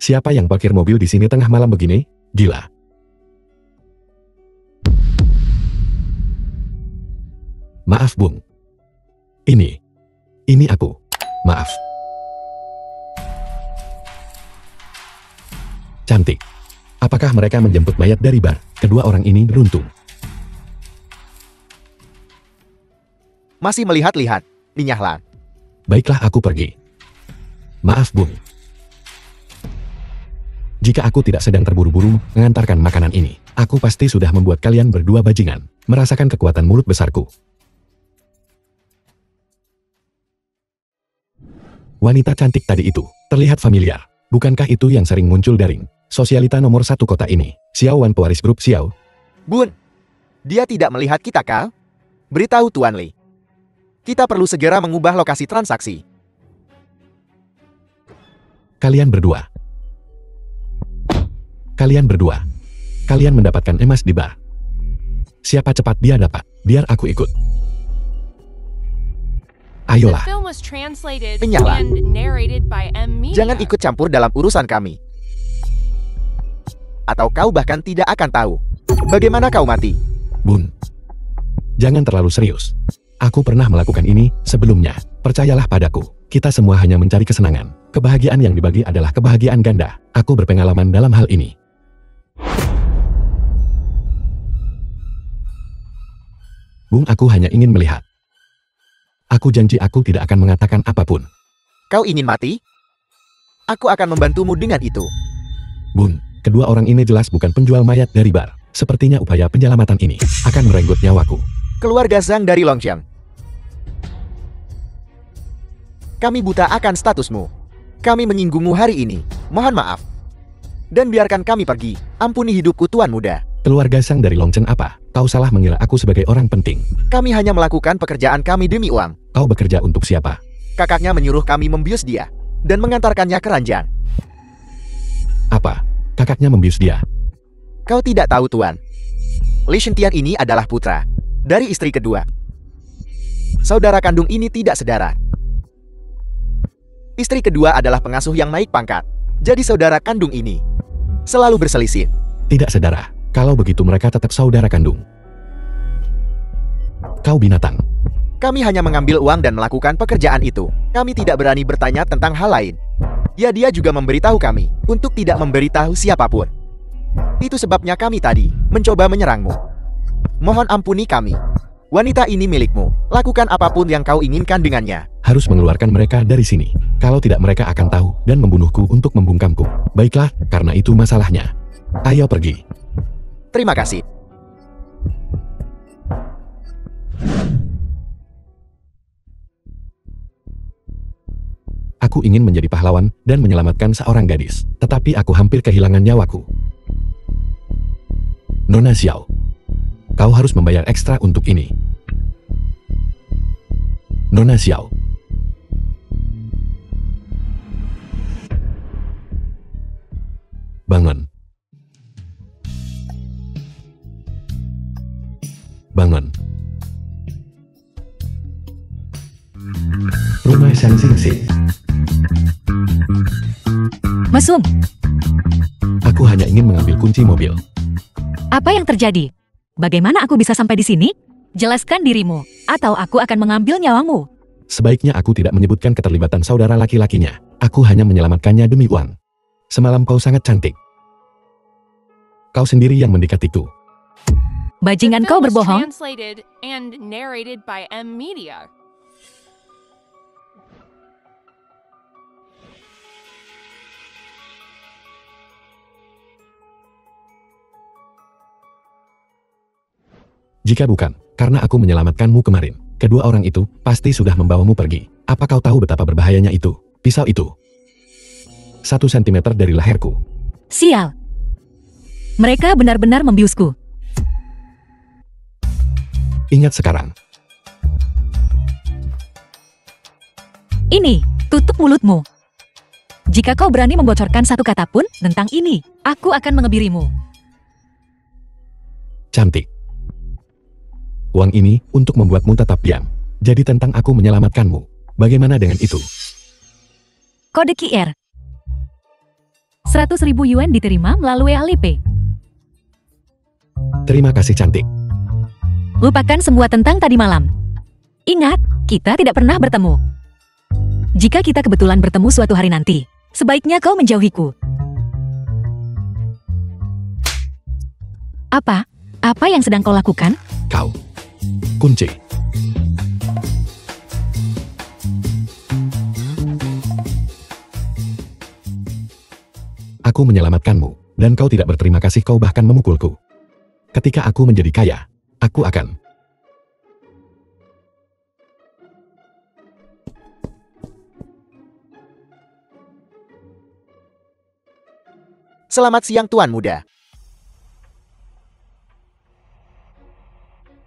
Siapa yang parkir mobil di sini tengah malam begini? Gila. Maaf, Bung. Ini aku. Maaf. Cantik. Apakah mereka menjemput mayat dari bar? Kedua orang ini beruntung. Masih melihat-lihat, Ninyahlan. Baiklah, aku pergi. Maaf, Bung. Jika aku tidak sedang terburu-buru mengantarkan makanan ini, aku pasti sudah membuat kalian berdua bajingan, merasakan kekuatan mulut besarku. Wanita cantik tadi itu terlihat familiar. Bukankah itu yang sering muncul daring sosialita nomor 1 kota ini, Xiao Wan pewaris grup Xiao? Bun, dia tidak melihat kita, kah? Beritahu Tuan Li. Kita perlu segera mengubah lokasi transaksi. Kalian berdua. Kalian mendapatkan emas di bar. Siapa cepat dia dapat, biar aku ikut. Ayolah. Ninyahlan. Jangan ikut campur dalam urusan kami. Atau kau bahkan tidak akan tahu bagaimana kau mati. Bun, jangan terlalu serius. Aku pernah melakukan ini sebelumnya. Percayalah padaku, kita semua hanya mencari kesenangan. Kebahagiaan yang dibagi adalah kebahagiaan ganda. Aku berpengalaman dalam hal ini. Bung, aku hanya ingin melihat. Aku janji aku tidak akan mengatakan apapun. Kau ingin mati? Aku akan membantumu dengan itu. Bun, kedua orang ini jelas bukan penjual mayat dari bar. Sepertinya upaya penyelamatan ini akan merenggut nyawaku. Keluarga Zhang dari Longqiang. Kami buta akan statusmu. Kami menyinggungmu hari ini. Mohon maaf. Dan biarkan kami pergi. Ampuni hidupku, Tuan Muda. Keluarga Zhang dari Longqiang apa? Kau salah mengira aku sebagai orang penting. Kami hanya melakukan pekerjaan kami demi uang. Kau bekerja untuk siapa? Kakaknya menyuruh kami membius dia dan mengantarkannya ke ranjang. Apa? Kakaknya membius dia? Kau tidak tahu, Tuan. Li Shintian ini adalah putra dari istri kedua. Saudara kandung ini tidak sedara. Istri kedua adalah pengasuh yang naik pangkat. Jadi saudara kandung ini selalu berselisih. Tidak sedara. Kalau begitu mereka tetap saudara kandung. Kau binatang. Kami hanya mengambil uang dan melakukan pekerjaan itu. Kami tidak berani bertanya tentang hal lain. Ya, dia juga memberitahu kami untuk tidak memberitahu siapapun. Itu sebabnya kami tadi mencoba menyerangmu. Mohon ampuni kami. Wanita ini milikmu. Lakukan apapun yang kau inginkan dengannya. Harus mengeluarkan mereka dari sini. Kalau tidak mereka akan tahu dan membunuhku untuk membungkamku. Baiklah, karena itu masalahnya. Ayo pergi. Terima kasih. Aku ingin menjadi pahlawan dan menyelamatkan seorang gadis, tetapi aku hampir kehilangan nyawaku. Nona Xiao, kau harus membayar ekstra untuk ini. Nona Xiao. Bangun. Bangun. Rumah Shang Xingxing. Mesum, Aku hanya ingin mengambil kunci mobil. apa yang terjadi? Bagaimana aku bisa sampai di sini? Jelaskan dirimu, atau aku akan mengambil nyawamu. Sebaiknya aku tidak menyebutkan keterlibatan saudara laki-lakinya. Aku hanya menyelamatkannya demi uang. Semalam kau sangat cantik. Kau sendiri yang mendekatiku. Bajingan kau berbohong. Jika bukan, karena aku menyelamatkanmu kemarin, kedua orang itu pasti sudah membawamu pergi. Apa kau tahu betapa berbahayanya itu? Pisau itu. 1 sentimeter dari leherku. Sial. Mereka benar-benar membiusku. Ingat sekarang. Ini, tutup mulutmu. Jika kau berani membocorkan satu kata pun tentang ini, aku akan mengebirimu. Cantik. Uang ini untuk membuatmu tetap diam. Jadi tentang aku menyelamatkanmu. Bagaimana dengan itu? Kode QR. 100.000 yuan diterima melalui Alipay. Terima kasih cantik. Lupakan semua tentang tadi malam. Ingat, kita tidak pernah bertemu. Jika kita kebetulan bertemu suatu hari nanti, sebaiknya kau menjauhiku. Apa? Apa yang sedang kau lakukan? Kau. Kunci. Aku menyelamatkanmu, dan kau tidak berterima kasih, kau bahkan memukulku. Ketika aku menjadi kaya, aku akan... Selamat siang Tuan Muda.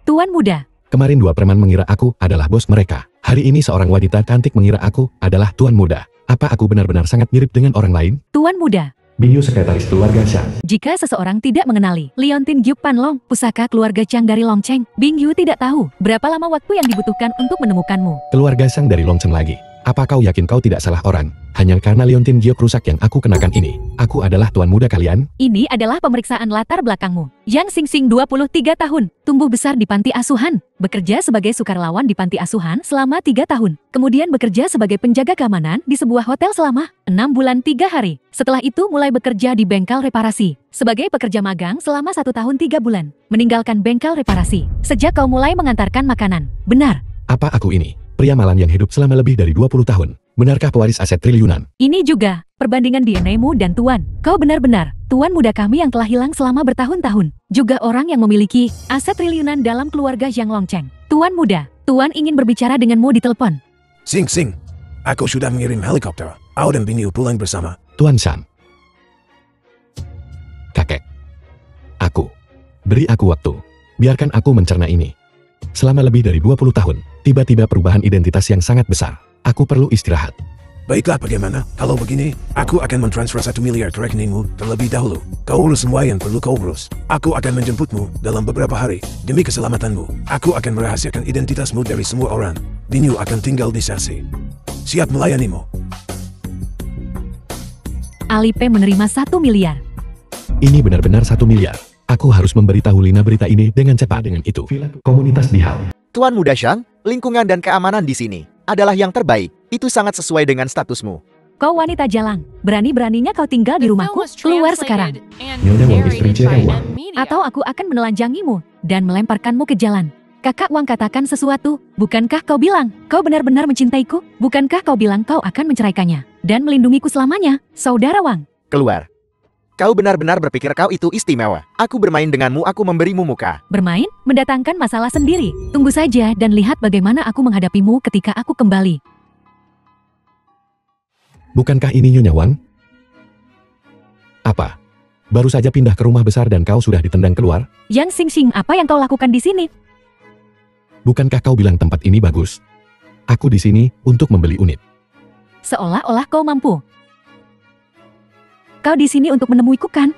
Tuan Muda. Kemarin 2 preman mengira aku adalah bos mereka. Hari ini seorang wanita cantik mengira aku adalah Tuan Muda. Apa aku benar-benar sangat mirip dengan orang lain? Tuan Muda. Bingyu sekretaris keluarga Shang. Jika seseorang tidak mengenali Liontin Gyup Panlong, pusaka keluarga Chang dari Longcheng, Bingyu tidak tahu berapa lama waktu yang dibutuhkan untuk menemukanmu. Keluarga Shang dari Longcheng lagi. Apa kau yakin kau tidak salah orang? Hanya karena Liontin Giok rusak yang aku kenakan ini. Aku adalah Tuan Muda kalian? Ini adalah pemeriksaan latar belakangmu. Yang Sing Sing 23 tahun, tumbuh besar di panti asuhan, bekerja sebagai sukarelawan di panti asuhan selama 3 tahun. Kemudian bekerja sebagai penjaga keamanan di sebuah hotel selama 6 bulan 3 hari. Setelah itu mulai bekerja di bengkel reparasi. Sebagai pekerja magang selama 1 tahun 3 bulan. Meninggalkan bengkel reparasi. Sejak kau mulai mengantarkan makanan. Benar. Apa aku ini? Pria malang yang hidup selama lebih dari 20 tahun. Benarkah pewaris aset triliunan? Ini juga perbandingan DNA-mu dan Tuan. Kau benar-benar Tuan Muda kami yang telah hilang selama bertahun-tahun. Juga orang yang memiliki aset triliunan dalam keluarga Yang Longcheng. Tuan Muda, Tuan ingin berbicara denganmu di telepon. Sing Sing, aku sudah mengirim helikopter. Au dan Bingyu pulang bersama. Tuan Shan. Kakek. Beri aku waktu. Biarkan aku mencerna ini. Selama lebih dari 20 tahun, tiba-tiba perubahan identitas yang sangat besar. Aku perlu istirahat. Baiklah, bagaimana? Kalau begini, aku akan mentransfer 1 miliar ke rekeningmu terlebih dahulu. Kau urus semua yang perlu kau urus. Aku akan menjemputmu dalam beberapa hari. Demi keselamatanmu, aku akan merahasiakan identitasmu dari semua orang. Bingyu akan tinggal di Chelsea. Siap melayanimu. Alipay menerima 1 miliar. Ini benar-benar 1 miliar. Aku harus memberitahu Lina berita ini dengan cepat. Dengan itu, komunitas di Hal. Tuan Muda Shang, lingkungan dan keamanan di sini adalah yang terbaik. Itu sangat sesuai dengan statusmu. Kau wanita jalang. Berani-beraninya kau tinggal di rumahku. Keluar sekarang. Nyonya Wang istri Cera Wang. Atau aku akan menelanjangimu dan melemparkanmu ke jalan. Kakak Wang katakan sesuatu. Bukankah kau bilang kau benar-benar mencintaiku? Bukankah kau bilang kau akan menceraikannya dan melindungiku selamanya, saudara Wang? Keluar. Kau benar-benar berpikir kau itu istimewa. Aku bermain denganmu, aku memberimu muka. Bermain? Mendatangkan masalah sendiri. Tunggu saja dan lihat bagaimana aku menghadapimu ketika aku kembali. Bukankah ini Nyonya Wang? Apa? Baru saja pindah ke rumah besar dan kau sudah ditendang keluar? Yang Sing Sing, apa yang kau lakukan di sini? Bukankah kau bilang tempat ini bagus? Aku di sini untuk membeli unit. Seolah-olah kau mampu. Kau di sini untuk menemuiku kan?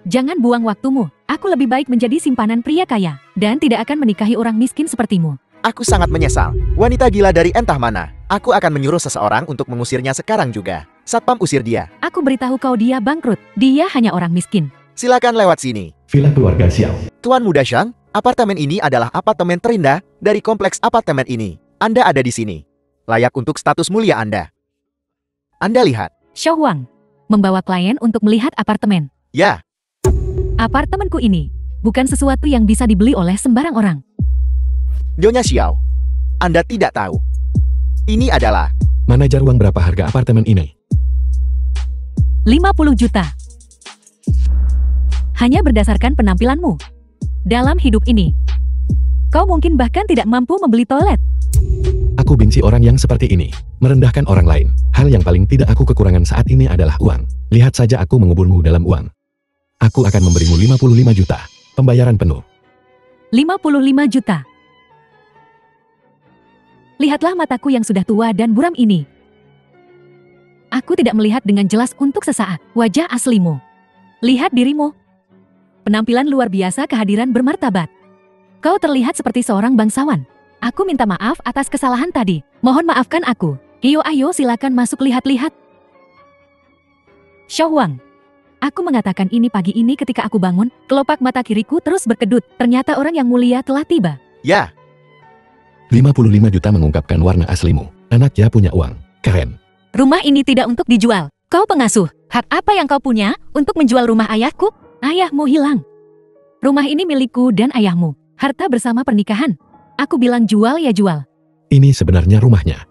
Jangan buang waktumu. Aku lebih baik menjadi simpanan pria kaya dan tidak akan menikahi orang miskin sepertimu. Aku sangat menyesal. Wanita gila dari entah mana. Aku akan menyuruh seseorang untuk mengusirnya sekarang juga. Satpam usir dia. Aku beritahu kau dia bangkrut. Dia hanya orang miskin. Silakan lewat sini. Villa keluarga Xiao. Tuan Muda Shang, apartemen ini adalah apartemen terindah dari kompleks apartemen ini. Anda ada di sini. Layak untuk status mulia Anda. Anda lihat. Xiao Huang membawa klien untuk melihat apartemen. Ya, Apartemenku ini bukan sesuatu yang bisa dibeli oleh sembarang orang. Nyonya Xiao. Anda tidak tahu. Ini adalah... Manajer Wang, berapa harga apartemen ini? 50 juta. Hanya berdasarkan penampilanmu. Dalam hidup ini, kau mungkin bahkan tidak mampu membeli toilet. Aku benci orang yang seperti ini, merendahkan orang lain. Hal yang paling tidak aku kekurangan saat ini adalah uang. Lihat saja aku menguburmu dalam uang. Aku akan memberimu 55 juta, pembayaran penuh. 55 juta. Lihatlah mataku yang sudah tua dan buram ini. Aku tidak melihat dengan jelas untuk sesaat wajah aslimu. Lihat dirimu. Penampilan luar biasa, kehadiran bermartabat. Kau terlihat seperti seorang bangsawan. Aku minta maaf atas kesalahan tadi. Mohon maafkan aku. Ayo silakan masuk lihat-lihat. Xiao Huang, Aku mengatakan ini pagi ini ketika aku bangun, kelopak mata kiriku terus berkedut. Ternyata orang yang mulia telah tiba. Ya, 55 juta mengungkapkan warna aslimu. Anaknya punya uang. Keren. Rumah ini tidak untuk dijual. Kau pengasuh. Hak apa yang kau punya untuk menjual rumah ayahku? Ayahmu hilang. Rumah ini milikku dan ayahmu. Harta bersama pernikahan. Aku bilang jual ya jual. Ini sebenarnya rumahnya.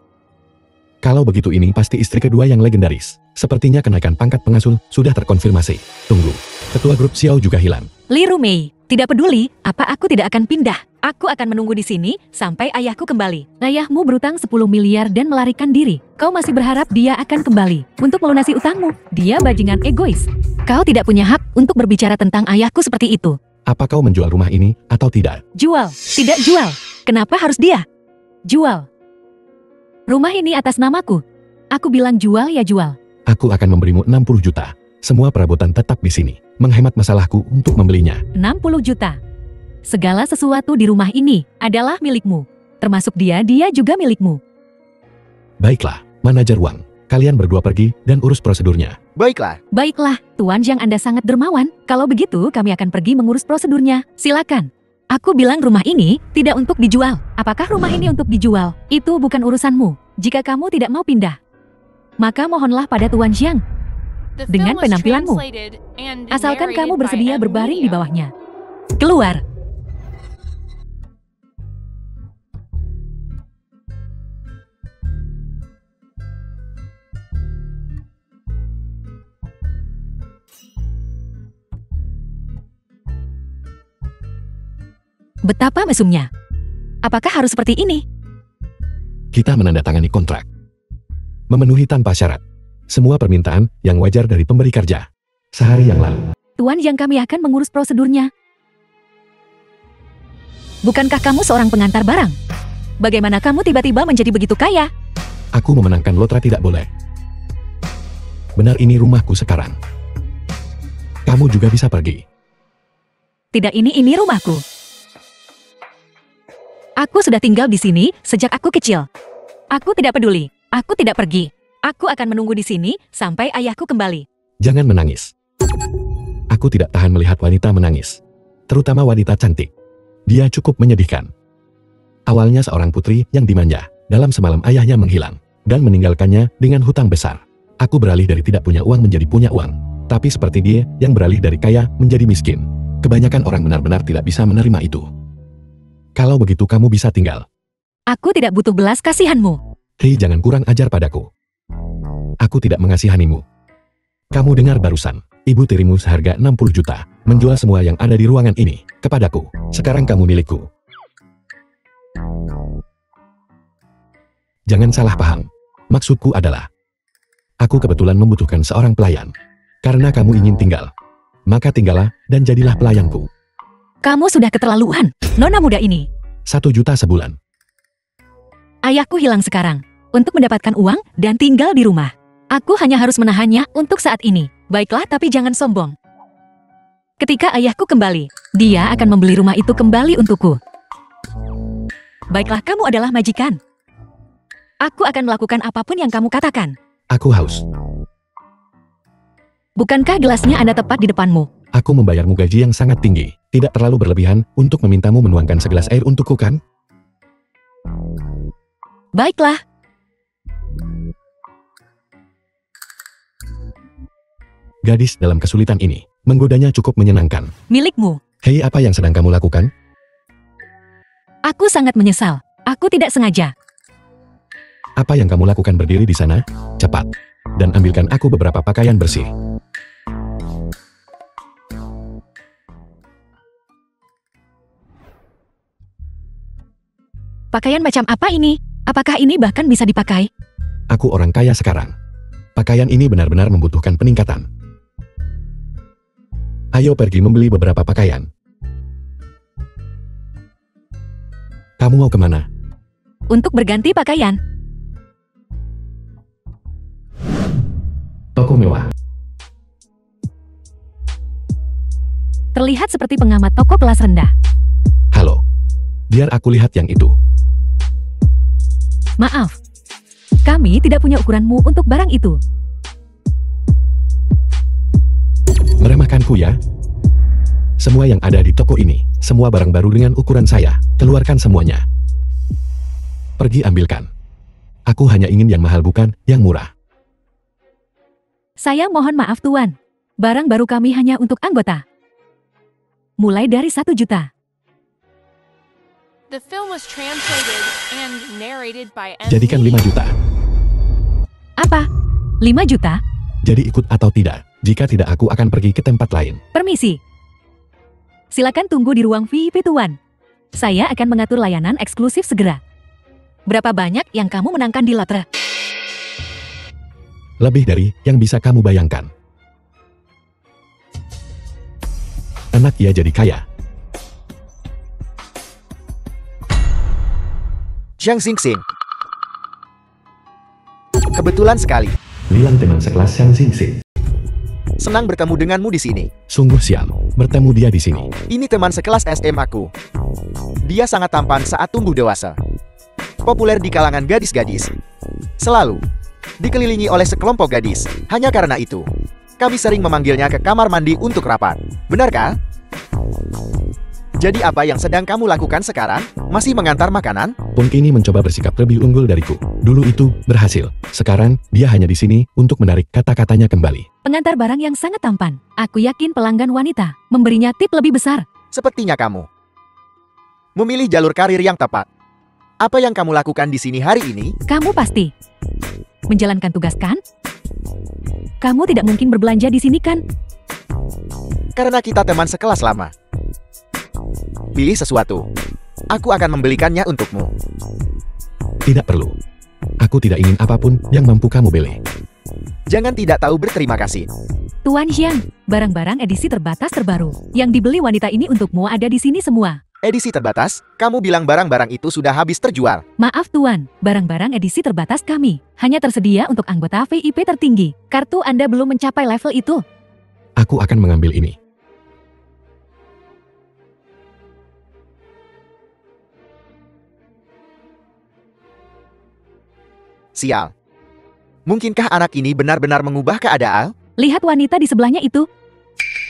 Kalau begitu ini pasti istri kedua yang legendaris. Sepertinya kenaikan pangkat pengasuh sudah terkonfirmasi. Tunggu. Ketua grup Xiao juga hilang. Li Rumei, tidak peduli, apa aku tidak akan pindah. Aku akan menunggu di sini sampai ayahku kembali. Ayahmu berutang 10 miliar dan melarikan diri. Kau masih berharap dia akan kembali untuk melunasi utangmu. Dia bajingan egois. Kau tidak punya hak untuk berbicara tentang ayahku seperti itu. Apa kau menjual rumah ini atau tidak? Jual, tidak jual. Kenapa harus dia? Jual. Rumah ini atas namaku. Aku bilang jual ya jual. Aku akan memberimu 60 juta. Semua perabotan tetap di sini. Menghemat masalahku untuk membelinya. 60 juta. Segala sesuatu di rumah ini adalah milikmu. Termasuk dia juga milikmu. Baiklah, manajer uang. Kalian berdua pergi dan urus prosedurnya. baiklah. Baiklah, Tuan Zhang Anda sangat dermawan. Kalau begitu kami akan pergi mengurus prosedurnya. Silakan. Aku bilang rumah ini tidak untuk dijual. Apakah rumah ini untuk dijual? Itu bukan urusanmu. Jika kamu tidak mau pindah, maka mohonlah pada Tuan Zhang. Dengan penampilanmu. Asalkan kamu bersedia berbaring di bawahnya. Keluar. Betapa mesumnya. Apakah harus seperti ini? Kita menandatangani kontrak. Memenuhi tanpa syarat. Semua permintaan yang wajar dari pemberi kerja. Sehari yang lalu. Tuan Zhang, kami akan mengurus prosedurnya. Bukankah kamu seorang pengantar barang? Bagaimana kamu tiba-tiba menjadi begitu kaya? Aku memenangkan lotre tidak boleh. Benar, ini rumahku sekarang. Kamu juga bisa pergi. Tidak, ini rumahku. Aku sudah tinggal di sini sejak aku kecil. Aku tidak peduli. Aku tidak pergi. Aku akan menunggu di sini sampai ayahku kembali. Jangan menangis. Aku tidak tahan melihat wanita menangis. Terutama wanita cantik. Dia cukup menyedihkan. Awalnya seorang putri yang dimanja. Dalam semalam ayahnya menghilang. Dan meninggalkannya dengan hutang besar. Aku beralih dari tidak punya uang menjadi punya uang. Tapi seperti dia yang beralih dari kaya menjadi miskin. Kebanyakan orang benar-benar tidak bisa menerima itu. Kalau begitu kamu bisa tinggal. Aku tidak butuh belas kasihanmu. Hei, jangan kurang ajar padaku. Aku tidak mengasihanimu. Kamu dengar barusan, ibu tirimu seharga 60 juta, menjual semua yang ada di ruangan ini, kepadaku. Sekarang kamu milikku. Jangan salah paham. Maksudku adalah, aku kebetulan membutuhkan seorang pelayan. Karena kamu ingin tinggal, maka tinggallah dan jadilah pelayanku. Kamu sudah keterlaluan, nona muda ini. 1 juta sebulan. Ayahku hilang sekarang. Untuk mendapatkan uang dan tinggal di rumah. Aku hanya harus menahannya untuk saat ini. Baiklah, tapi jangan sombong. Ketika ayahku kembali, dia akan membeli rumah itu kembali untukku. Baiklah, kamu adalah majikan. Aku akan melakukan apapun yang kamu katakan. Aku haus. Bukankah gelasnya ada tepat di depanmu? Aku membayarmu gaji yang sangat tinggi. Tidak terlalu berlebihan untuk memintamu menuangkan segelas air untukku, kan? Baiklah. Gadis dalam kesulitan ini, menggodanya cukup menyenangkan. Milikmu. Hei, apa yang sedang kamu lakukan? Aku sangat menyesal. Aku tidak sengaja. Apa yang kamu lakukan berdiri di sana? Cepat. Dan ambilkan aku beberapa pakaian bersih. Pakaian macam apa ini? Apakah ini bahkan bisa dipakai? Aku orang kaya sekarang. Pakaian ini benar-benar membutuhkan peningkatan. Ayo pergi membeli beberapa pakaian. Kamu mau kemana? Untuk berganti pakaian. Toko mewah. Terlihat seperti pengamat toko kelas rendah. Halo. Biar aku lihat yang itu. Maaf. Kami tidak punya ukuranmu untuk barang itu. Meremehkanku ya? Semua yang ada di toko ini, semua barang baru dengan ukuran saya, keluarkan semuanya. Pergi ambilkan. Aku hanya ingin yang mahal bukan yang murah. Saya mohon maaf Tuan. Barang baru kami hanya untuk anggota. Mulai dari 1 juta. The film was translated and narrated by Jadikan 5 juta. Apa? 5 juta? Jadi ikut atau tidak? Jika tidak aku akan pergi ke tempat lain. Permisi. Silakan tunggu di ruang VIP Tuan. Saya akan mengatur layanan eksklusif segera. Berapa banyak yang kamu menangkan di lotre? Lebih dari yang bisa kamu bayangkan. Anak ia jadi kaya. Jiang Xingxing. Kebetulan sekali. Liang teman sekelas Xiang Xingxing. Senang bertemu denganmu di sini. Sungguh sial, bertemu dia di sini. Ini teman sekelas SM aku. Dia sangat tampan saat tumbuh dewasa. Populer di kalangan gadis-gadis. Selalu dikelilingi oleh sekelompok gadis. Hanya karena itu, kami sering memanggilnya ke kamar mandi untuk rapat. Benarkah? Jadi apa yang sedang kamu lakukan sekarang? Masih mengantar makanan? Punk ini mencoba bersikap lebih unggul dariku. Dulu itu berhasil. Sekarang dia hanya di sini untuk menarik kata-katanya kembali. Pengantar barang yang sangat tampan. Aku yakin pelanggan wanita memberinya tip lebih besar. Sepertinya kamu memilih jalur karir yang tepat. Apa yang kamu lakukan di sini hari ini? Kamu pasti menjalankan tugas kan? Kamu tidak mungkin berbelanja di sini kan? Karena kita teman sekelas lama. Pilih sesuatu. Aku akan membelikannya untukmu. Tidak perlu. Aku tidak ingin apapun yang mampu kamu beli. Jangan tidak tahu berterima kasih. Tuan Xiang, barang-barang edisi terbatas terbaru yang dibeli wanita ini untukmu ada di sini semua. Edisi terbatas? Kamu bilang barang-barang itu sudah habis terjual. Maaf Tuan, barang-barang edisi terbatas kami hanya tersedia untuk anggota VIP tertinggi. Kartu Anda belum mencapai level itu. Aku akan mengambil ini. Sial. Mungkinkah anak ini benar-benar mengubah keadaan? Lihat wanita di sebelahnya itu.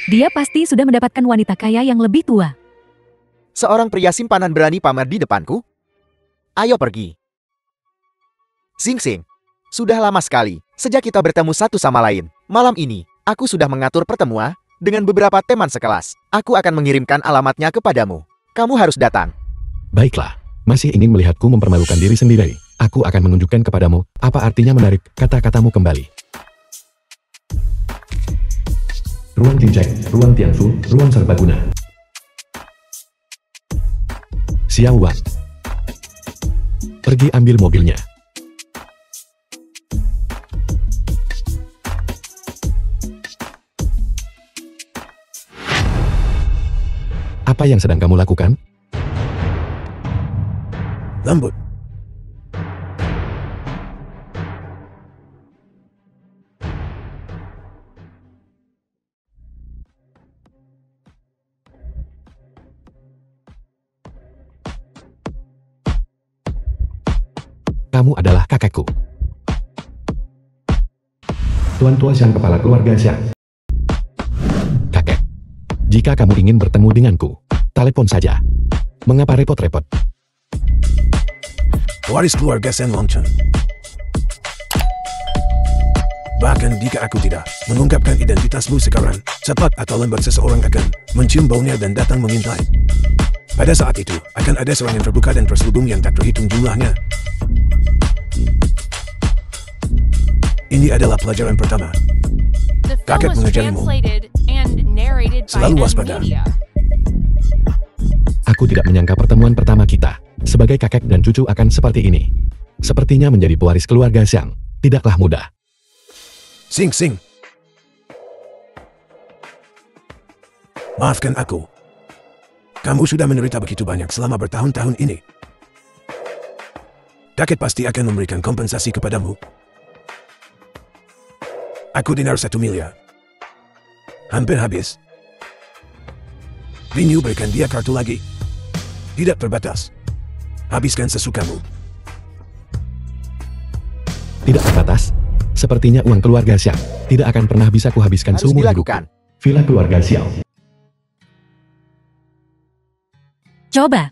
Dia pasti sudah mendapatkan wanita kaya yang lebih tua. Seorang pria simpanan berani pamer di depanku? Ayo pergi. Xingxing. Sudah lama sekali sejak kita bertemu satu sama lain. Malam ini, aku sudah mengatur pertemuan dengan beberapa teman sekelas. Aku akan mengirimkan alamatnya kepadamu. Kamu harus datang. Baiklah, masih ingin melihatku mempermalukan diri sendiri. Aku akan menunjukkan kepadamu apa artinya menarik kata-katamu kembali. Ruang Jinjek, ruang Tianfu, ruang serbaguna. Xiao Wan. Pergi ambil mobilnya. Apa yang sedang kamu lakukan? Lembut. Kamu adalah kakekku. Tuan tua Xiang, kepala keluarga Xiang. Kakek, jika kamu ingin bertemu denganku, telepon saja. Mengapa repot-repot? Waris keluarga Shen Longchen. Bahkan jika aku tidak mengungkapkan identitasmu sekarang, cepat atau lambat seseorang akan mencium baunya dan datang mengintai. Pada saat itu, akan ada serangan terbuka dan terselubung yang tak terhitung jumlahnya. Ini adalah pelajaran pertama. The Kakek film was mengajarimu. translated and narrated by Selalu waspada. NVIDIA. Aku tidak menyangka pertemuan pertama kita sebagai kakek dan cucu akan seperti ini. Sepertinya menjadi pewaris keluarga Xiang tidaklah mudah. Xingxing. Maafkan aku. Kamu sudah menderita begitu banyak selama bertahun-tahun ini. Kakek pasti akan memberikan kompensasi kepadamu. Aku dinar 1 miliar. Hampir habis. Vinyu berikan dia kartu lagi. Tidak terbatas. Habiskan sesukamu. Tidak terbatas. Sepertinya uang keluarga Xiang tidak akan pernah bisa kuhabiskan Harus seumur hidupku. dilakukan. Villa keluarga Xiao. Coba.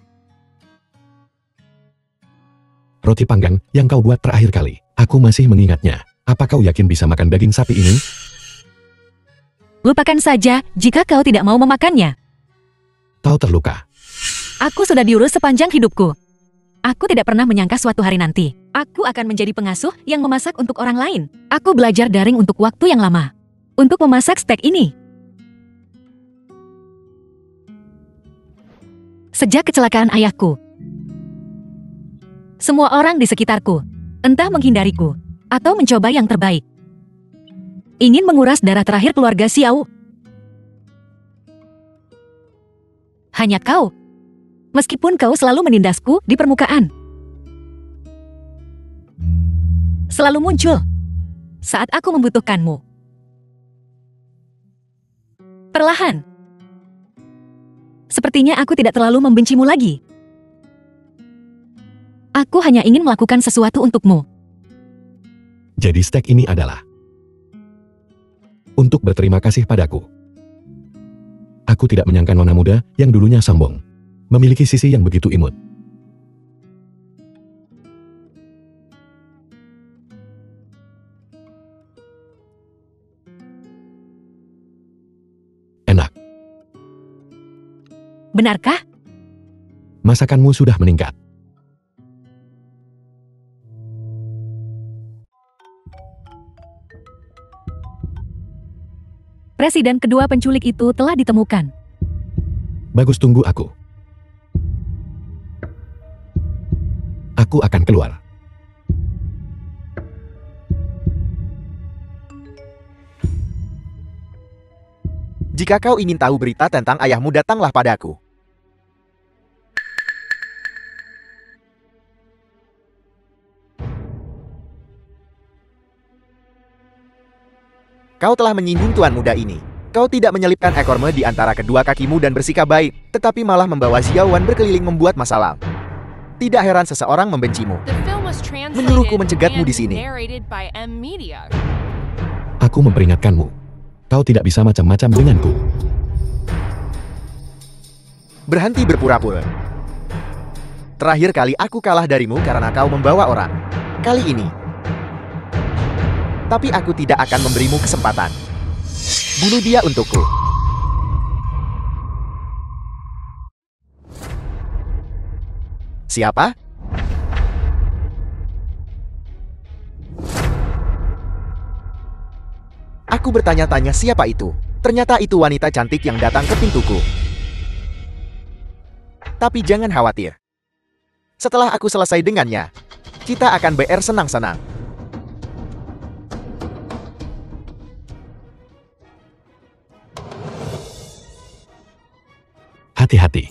Roti panggang yang kau buat terakhir kali. Aku masih mengingatnya. Apa kau yakin bisa makan daging sapi ini? Lupakan saja jika kau tidak mau memakannya. Kau terluka. Aku sudah diurus sepanjang hidupku. Aku tidak pernah menyangka suatu hari nanti aku akan menjadi pengasuh yang memasak untuk orang lain. Aku belajar daring untuk waktu yang lama untuk memasak steak ini. Sejak kecelakaan ayahku, semua orang di sekitarku entah menghindariku atau mencoba yang terbaik, ingin menguras darah terakhir keluarga Xiao. Hanya kau, meskipun kau selalu menindasku di permukaan, selalu muncul saat aku membutuhkanmu. Perlahan, sepertinya aku tidak terlalu membencimu lagi. Aku hanya ingin melakukan sesuatu untukmu. Jadi steak ini adalah untuk berterima kasih padaku. Aku tidak menyangka nona muda yang dulunya sombong memiliki sisi yang begitu imut. Enak. Benarkah? Masakanmu sudah meningkat. Presiden kedua penculik itu telah ditemukan. Bagus, tunggu aku. Aku akan keluar. Jika kau ingin tahu berita tentang ayahmu, datanglah padaku. Kau telah menyinggung tuan muda ini. Kau tidak menyelipkan ekormu di antara kedua kakimu dan bersikap baik, tetapi malah membawa Xiaowan berkeliling membuat masalah. Tidak heran seseorang membencimu. The film was translated Menyuruhku mencegatmu and di sini. narrated by M Media. Aku memperingatkanmu. Kau tidak bisa macam-macam denganku. Berhenti berpura-pura. Terakhir kali aku kalah darimu karena kau membawa orang. Kali ini. Tapi aku tidak akan memberimu kesempatan. Bunuh dia untukku. Siapa? Aku bertanya-tanya siapa itu. Ternyata itu wanita cantik yang datang ke pintuku. Tapi jangan khawatir. Setelah aku selesai dengannya, kita akan BR senang-senang. Hati-hati.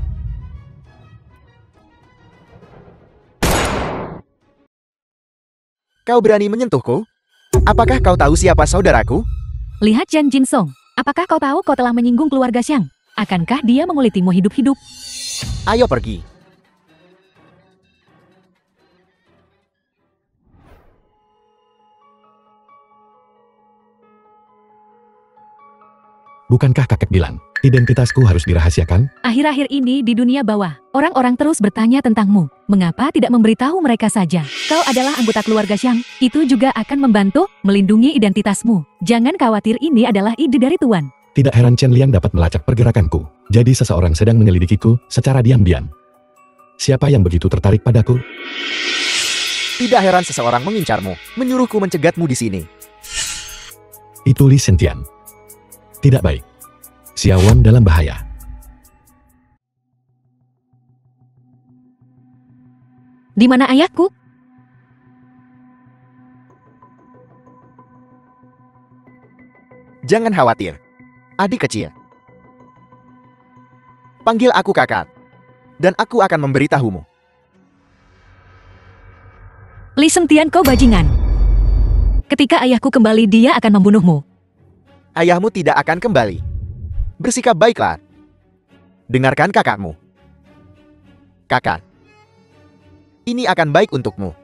Kau berani menyentuhku? Apakah kau tahu siapa saudaraku? Lihat Jan Jinsong. Apakah kau tahu kau telah menyinggung keluarga Xiang? Akankah dia mengulitimu hidup-hidup? Ayo pergi. Bukankah kakek bilang, identitasku harus dirahasiakan? Akhir-akhir ini di dunia bawah, orang-orang terus bertanya tentangmu. Mengapa tidak memberitahu mereka saja? Kau adalah anggota keluarga Xiang. Itu juga akan membantu melindungi identitasmu. Jangan khawatir, ini adalah ide dari Tuan. Tidak heran Chen Liang dapat melacak pergerakanku. Jadi seseorang sedang menyelidikiku secara diam-diam. Siapa yang begitu tertarik padaku? Tidak heran seseorang mengincarmu, menyuruhku mencegatmu di sini. Itu Li Sentian. Tidak baik. Xiaowan dalam bahaya. Di mana ayahku? Jangan khawatir. Adik kecil. Panggil aku kakak. Dan aku akan memberitahumu. Li Sentian, kau bajingan. Ketika ayahku kembali, dia akan membunuhmu. Ayahmu tidak akan kembali. Bersikap baiklah. Dengarkan kakakmu. Kakak. Ini akan baik untukmu.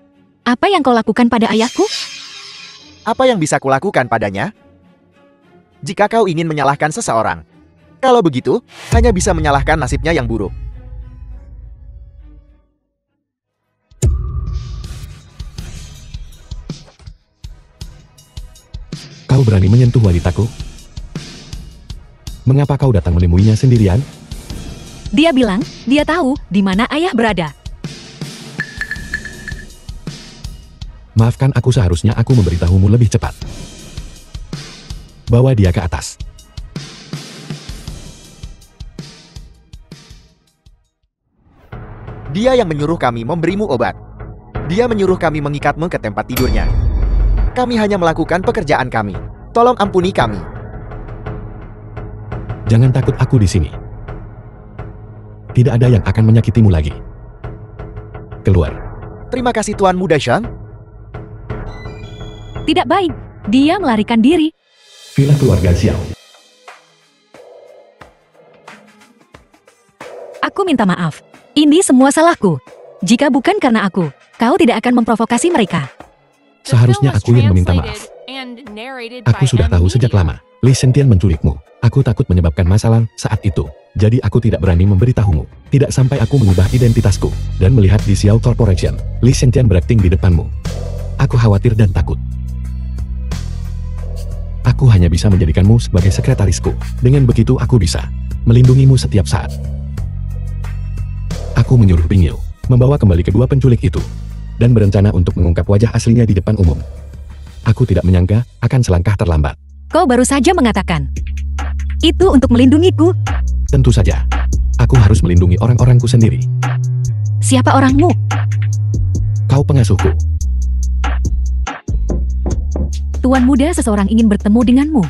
Apa yang kau lakukan pada ayahku? Apa yang bisa kulakukan padanya? jika kau ingin menyalahkan seseorang. Kalau begitu, hanya bisa menyalahkan nasibnya yang buruk. Kau berani menyentuh wanitaku? Mengapa kau datang menemuinya sendirian? Dia bilang, dia tahu di mana ayah berada. Maafkan aku, seharusnya aku memberitahumu lebih cepat. Bawa dia ke atas. Dia yang menyuruh kami memberimu obat. Dia menyuruh kami mengikatmu ke tempat tidurnya. Kami hanya melakukan pekerjaan kami. Tolong ampuni kami. Jangan takut, aku di sini. Tidak ada yang akan menyakitimu lagi. Keluar. Terima kasih Tuan Muda Shang. Tidak baik. Dia melarikan diri. Villa keluarga Xiao. Aku minta maaf. Ini semua salahku. Jika bukan karena aku, kau tidak akan memprovokasi mereka. The Seharusnya film was aku yang meminta maaf. translated and narrated Aku by sudah M tahu sejak Media. lama. Li Sentian menculikmu. Aku takut menyebabkan masalah saat itu. Jadi aku tidak berani memberitahumu. Tidak sampai aku mengubah identitasku. Dan melihat di Xiao Corporation, Li Sentian berakting di depanmu. Aku khawatir dan takut. Aku hanya bisa menjadikanmu sebagai sekretarisku. Dengan begitu aku bisa melindungimu setiap saat. Aku menyuruh Ping Yu membawa kembali kedua penculik itu. Dan berencana untuk mengungkap wajah aslinya di depan umum. Aku tidak menyangka akan selangkah terlambat. Kau baru saja mengatakan. Itu untuk melindungiku. Tentu saja. Aku harus melindungi orang-orangku sendiri. Siapa orangmu? Kau pengasuhku. Tuan muda, seseorang ingin bertemu denganmu.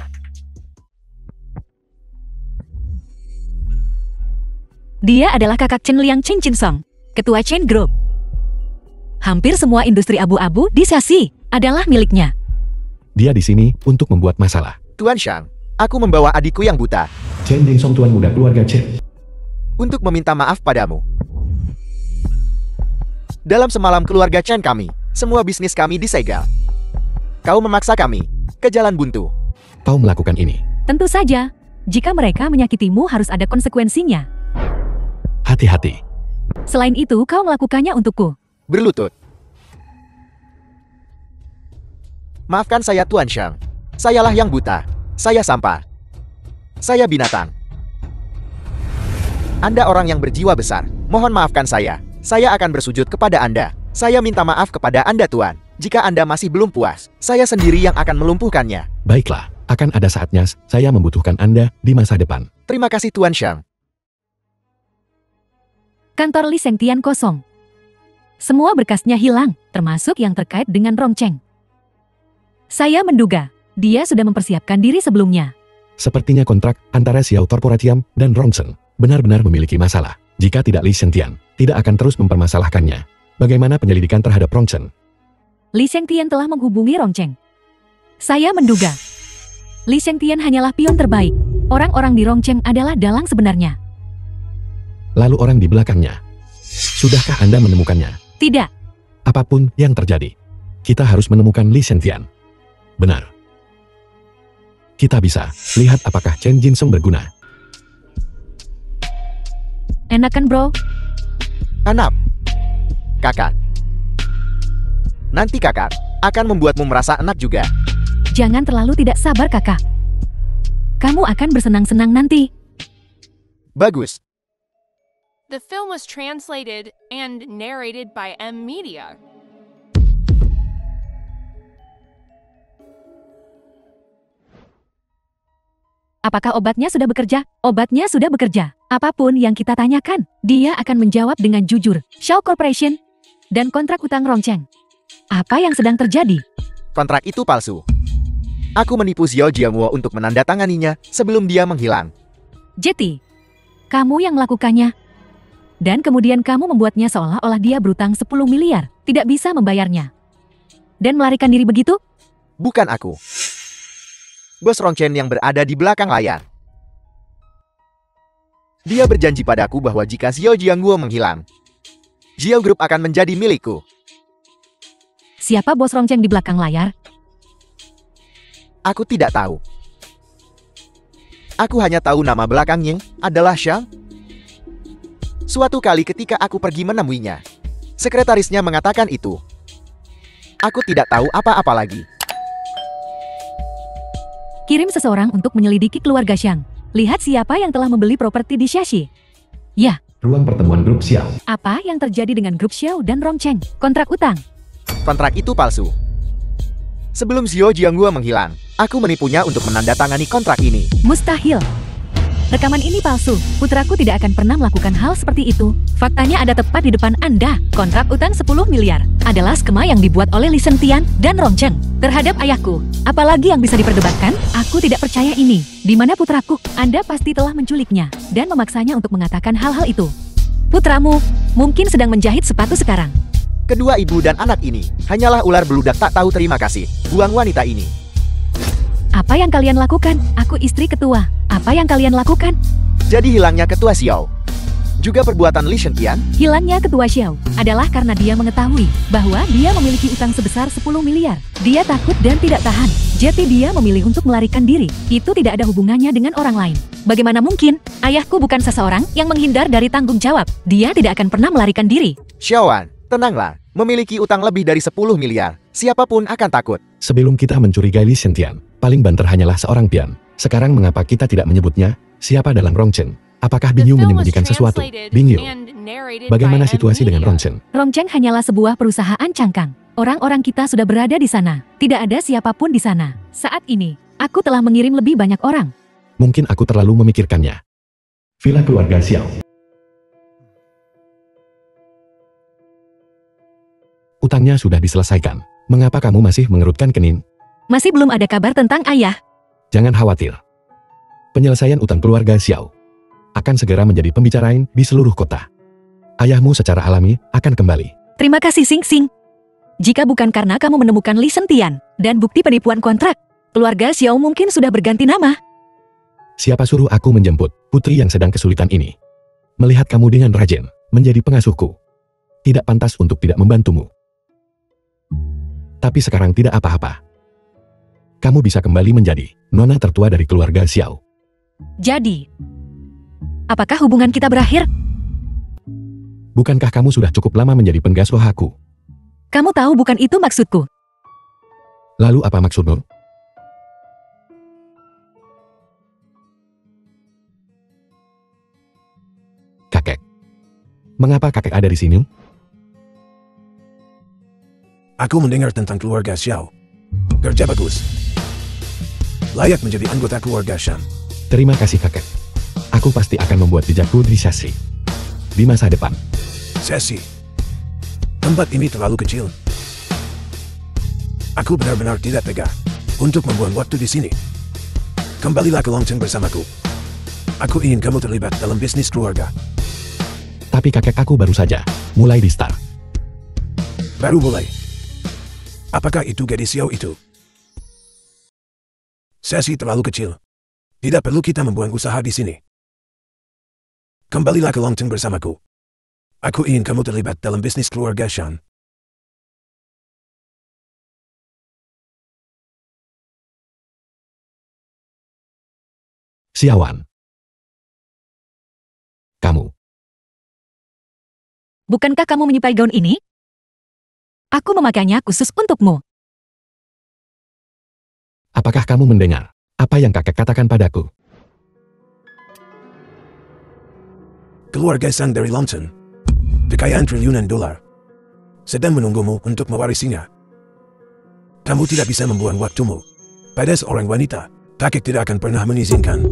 Dia adalah kakak Chen Liang Chin Chin Song, ketua Chen Group. Hampir semua industri abu-abu di Shaxi adalah miliknya. Dia di sini untuk membuat masalah. Tuan Shang, aku membawa adikku yang buta Chen Jingsong, tuan muda keluarga Chen. untuk meminta maaf padamu. Dalam semalam keluarga Chen kami, semua bisnis kami disegel. Kau memaksa kami ke jalan buntu. Kau melakukan ini. Tentu saja, jika mereka menyakitimu harus ada konsekuensinya. Hati-hati. Selain itu, kau melakukannya untukku. Berlutut. Maafkan saya Tuan Shang. Sayalah yang buta. Saya sampah. Saya binatang. Anda orang yang berjiwa besar. Mohon maafkan saya. Saya akan bersujud kepada Anda. Saya minta maaf kepada Anda Tuan. Jika Anda masih belum puas, saya sendiri yang akan melumpuhkannya. Baiklah, akan ada saatnya saya membutuhkan Anda di masa depan. Terima kasih Tuan Shang. Kantor Li Sengtian kosong. Semua berkasnya hilang, termasuk yang terkait dengan Rong Cheng. Saya menduga, dia sudah mempersiapkan diri sebelumnya. Sepertinya kontrak antara Xiao Corporation dan Rongsen benar-benar memiliki masalah. Jika tidak, Li Sentian tidak akan terus mempermasalahkannya. Bagaimana penyelidikan terhadap Rongsen? Li Sengtian telah menghubungi Rong Cheng. Saya menduga, Li Sengtian hanyalah pion terbaik. Orang-orang di Rong Cheng adalah dalang sebenarnya. Lalu orang di belakangnya. Sudahkah Anda menemukannya? Tidak, Apapun yang terjadi, kita harus menemukan Li Sentian. Benar. Kita bisa lihat apakah Chen Jinsong berguna. enakan bro. Anak. Kakak. Nanti kakak akan membuatmu merasa enak juga. Jangan terlalu tidak sabar kakak. Kamu akan bersenang-senang nanti. Bagus. The film was translated and narrated by M Media. Apakah obatnya sudah bekerja? Obatnya sudah bekerja. Apapun yang kita tanyakan, dia akan menjawab dengan jujur. Xiao Corporation dan kontrak utang Rong Cheng. Apa yang sedang terjadi? Kontrak itu palsu. Aku menipu Xiao Jiangwo untuk menandatanganinya sebelum dia menghilang. Jeti, kamu yang melakukannya. Dan kemudian kamu membuatnya seolah-olah dia berutang 10 miliar, tidak bisa membayarnya. Dan melarikan diri begitu? Bukan aku. Bos Rong Chen yang berada di belakang layar. Dia berjanji padaku bahwa jika Xiao Jiangwo menghilang, Xiao Group akan menjadi milikku. Siapa bos Rong Cheng di belakang layar? Aku tidak tahu. Aku hanya tahu nama belakangnya adalah Xiao. Suatu kali ketika aku pergi menemuinya, sekretarisnya mengatakan itu. Aku tidak tahu apa-apa lagi. Kirim seseorang untuk menyelidiki keluarga Xiang. Lihat siapa yang telah membeli properti di Xiaxi. Ya, Ruang pertemuan grup Xiao. apa yang terjadi dengan grup Xiao dan Rongcheng? Kontrak utang. Kontrak itu palsu. Sebelum Xiao Jianghua menghilang, aku menipunya untuk menandatangani kontrak ini. Mustahil. Rekaman ini palsu. Putraku tidak akan pernah melakukan hal seperti itu. Faktanya ada tepat di depan Anda. Kontrak utang 10 miliar adalah skema yang dibuat oleh Li Sentian dan Rongcheng terhadap ayahku. Apalagi yang bisa diperdebatkan? Aku tidak percaya ini. Di mana putraku? Anda pasti telah menculiknya dan memaksanya untuk mengatakan hal-hal itu. Putramu mungkin sedang menjahit sepatu sekarang. Kedua ibu dan anak ini hanyalah ular beludak tak tahu terima kasih. Buang wanita ini. Apa yang kalian lakukan? Aku istri ketua. Apa yang kalian lakukan? Jadi hilangnya ketua Xiao. Juga perbuatan Li Sentian. Hilangnya ketua Xiao adalah karena dia mengetahui bahwa dia memiliki utang sebesar 10 miliar. Dia takut dan tidak tahan. Jadi dia memilih untuk melarikan diri. Itu tidak ada hubungannya dengan orang lain. Bagaimana mungkin? Ayahku bukan seseorang yang menghindar dari tanggung jawab. Dia tidak akan pernah melarikan diri. Xiaowan, tenanglah. Memiliki utang lebih dari 10 miliar. Siapapun akan takut. Sebelum kita mencurigai Li Sentian, paling banter hanyalah seorang pian. Sekarang mengapa kita tidak menyebutnya? Siapa dalam Rongcheng? Apakah The Bingyu film was menyembunyikan sesuatu? translated Bingyu, and narrated bagaimana by situasi dengan M-Media. Rongcheng? Rongcheng hanyalah sebuah perusahaan cangkang. Orang-orang kita sudah berada di sana. Tidak ada siapapun di sana. Saat ini, aku telah mengirim lebih banyak orang. Mungkin aku terlalu memikirkannya. Villa keluarga Xiao. Utangnya sudah diselesaikan. Mengapa kamu masih mengerutkan kening? Masih belum ada kabar tentang ayah. Jangan khawatir. Penyelesaian utang keluarga Xiao akan segera menjadi pembicaraan di seluruh kota. Ayahmu secara alami akan kembali. Terima kasih Sing Sing. Jika bukan karena kamu menemukan Li Sentian dan bukti penipuan kontrak, keluarga Xiao mungkin sudah berganti nama. Siapa suruh aku menjemput putri yang sedang kesulitan ini? Melihat kamu dengan rajin menjadi pengasuhku, tidak pantas untuk tidak membantumu. Tapi sekarang tidak apa-apa. Kamu bisa kembali menjadi nona tertua dari keluarga Xiao. Jadi, apakah hubungan kita berakhir? Bukankah kamu sudah cukup lama menjadi pengasuh aku? Kamu tahu bukan itu maksudku. Lalu apa maksudmu? Kakek. Mengapa kakek ada di sini? Aku mendengar tentang keluarga Xiao. Kerja bagus. Layak menjadi anggota keluarga Shan. Terima kasih kakek. Aku pasti akan membuat jejakku di Xiaxi di masa depan. Sesi. Tempat ini terlalu kecil. Aku benar-benar tidak tega untuk membuang waktu di sini. Kembalilah ke Longcheng bersamaku. Aku ingin kamu terlibat dalam bisnis keluarga. Tapi kakek aku baru saja mulai di start. Baru mulai. Apakah itu gadis Xiao itu? Sesi terlalu kecil. Tidak perlu kita membuang usaha di sini. Kembalilah ke Longcheng bersamaku. Aku ingin kamu terlibat dalam bisnis keluarga Shan. Xiaowan. Kamu. Bukankah kamu menyukai gaun ini? Aku memakainya khusus untukmu. Apakah kamu mendengar apa yang kakek katakan padaku? Keluarga Sang dari Longcheng, kekayaan triliunan dolar, sedang menunggumu untuk mewarisinya. Kamu tidak bisa membuang waktumu pada seorang wanita. Kakek tidak akan pernah mengizinkan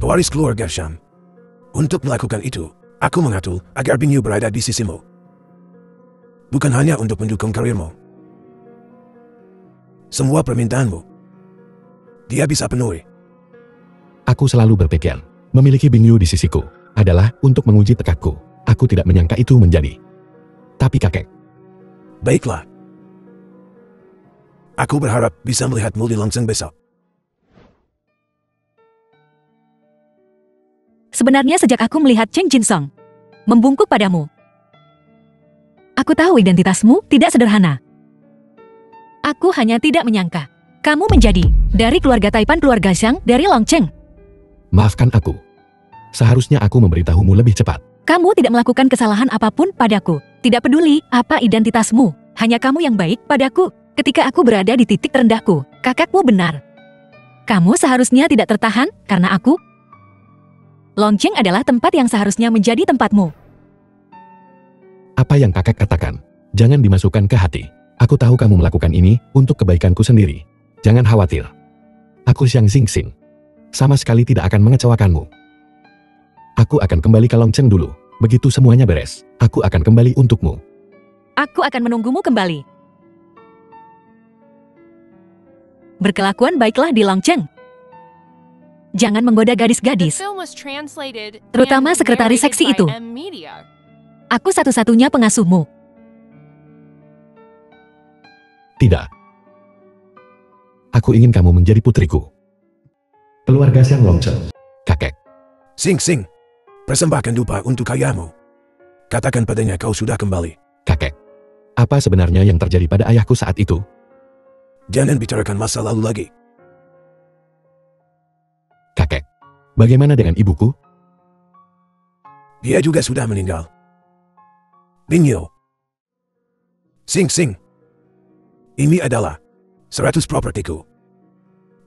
pewaris keluarga Shang. Untuk melakukan itu, aku mengatur agar Bingyu berada di sisimu. Bukan hanya untuk mendukung karirmu. Semua permintaanmu, dia bisa penuhi. Aku selalu berpikir, memiliki Bingyu di sisiku adalah untuk menguji tekadku. Aku tidak menyangka itu menjadi. Tapi kakek, Baiklah. Aku berharap bisa melihatmu di Longcheng besok. Sebenarnya sejak aku melihat Cheng Jinsong membungkuk padamu, aku tahu identitasmu tidak sederhana. Aku hanya tidak menyangka Kamu menjadi dari keluarga Taipan, keluarga Xiang, dari Longcheng. Maafkan aku. Seharusnya aku memberitahumu lebih cepat. Kamu tidak melakukan kesalahan apapun padaku. Tidak peduli apa identitasmu. Hanya kamu yang baik padaku. Ketika aku berada di titik terendahku, kakakmu benar. Kamu seharusnya tidak tertahan karena aku. Longcheng adalah tempat yang seharusnya menjadi tempatmu. Apa yang kakek katakan, jangan dimasukkan ke hati. Aku tahu kamu melakukan ini untuk kebaikanku sendiri. Jangan khawatir. Aku Xiang Xingxing. Sama sekali tidak akan mengecewakanmu. Aku akan kembali ke Longcheng dulu. Begitu semuanya beres, aku akan kembali untukmu. Aku akan menunggumu kembali. Berkelakuan baiklah di Longcheng. Jangan menggoda The gadis-gadis. film was translated Terutama and sekretaris narrated seksi by itu. M-Media. Aku satu-satunya pengasuhmu. Tidak. Aku ingin kamu menjadi putriku. Keluarga Xiang Longcheng. Kakek. Xingxing, persembahkan dupa untuk ayahmu. Katakan padanya kau sudah kembali. Kakek. Apa sebenarnya yang terjadi pada ayahku saat itu? Jangan bicarakan masa lalu lagi. Kakek. Bagaimana dengan ibuku? Dia juga sudah meninggal. Binyo. Xingxing. Ini adalah 100 propertiku.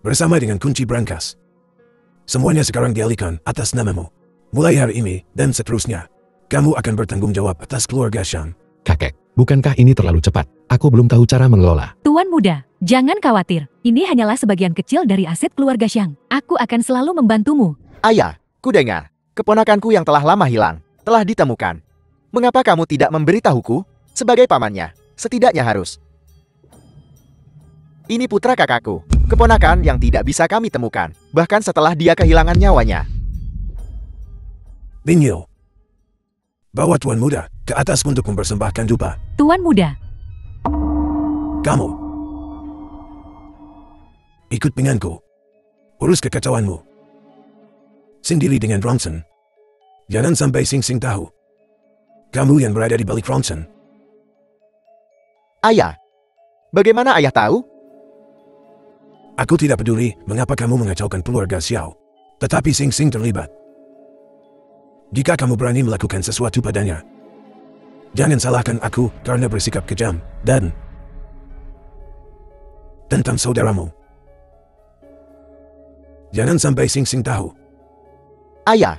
Bersama dengan kunci brankas. Semuanya sekarang dialihkan atas namamu. Mulai hari ini dan seterusnya, kamu akan bertanggung jawab atas keluarga Xiang. Kakek, bukankah ini terlalu cepat? Aku belum tahu cara mengelola. Tuan muda, jangan khawatir. Ini hanyalah sebagian kecil dari aset keluarga Xiang. Aku akan selalu membantumu. Ayah, ku dengar. Keponakanku yang telah lama hilang, telah ditemukan. Mengapa kamu tidak memberitahuku? Sebagai pamannya, setidaknya harus. Ini putra kakakku, keponakan yang tidak bisa kami temukan, bahkan setelah dia kehilangan nyawanya. Binyo. Bawa tuan muda ke atas untuk mempersembahkan dupa. Tuan muda, Kamu. Ikut denganku. Urus kekacauanmu. Sendiri dengan Ronson. Jangan sampai Xingxing tahu. Kamu yang berada di balik Ronson. Ayah, bagaimana ayah tahu? Aku tidak peduli mengapa kamu mengacaukan keluarga Xiao. Tetapi Xingxing terlibat. Jika kamu berani melakukan sesuatu padanya, jangan salahkan aku karena bersikap kejam dan tentang saudaramu. Jangan sampai Xingxing tahu. Ayah,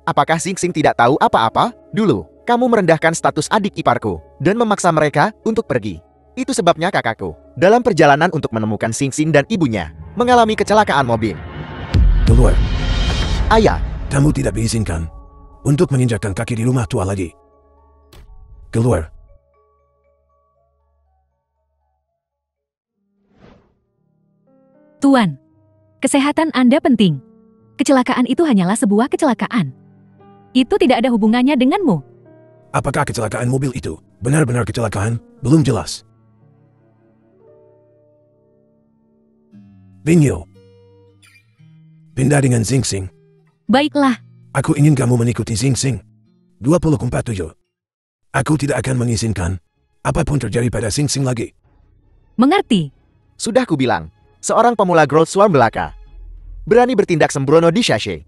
apakah Xingxing tidak tahu apa-apa? Dulu, kamu merendahkan status adik iparku dan memaksa mereka untuk pergi. Itu sebabnya kakakku, dalam perjalanan untuk menemukan Xingxing dan ibunya, mengalami kecelakaan mobil. Keluar. Ayah, Kamu tidak diizinkan untuk menginjakkan kaki di rumah tua lagi. Keluar. Tuan, kesehatan Anda penting. Kecelakaan itu hanyalah sebuah kecelakaan. Itu tidak ada hubungannya denganmu. Apakah kecelakaan mobil itu benar-benar kecelakaan? Belum jelas. Binyo. Pindah dengan Xingxing. Baiklah, Aku ingin kamu mengikuti Xingxing. 24/7. Aku tidak akan mengizinkan apapun terjadi pada Xingxing lagi. mengerti. sudah kubilang, seorang pemula Growth Swarm belaka. Berani bertindak sembrono di Shashe.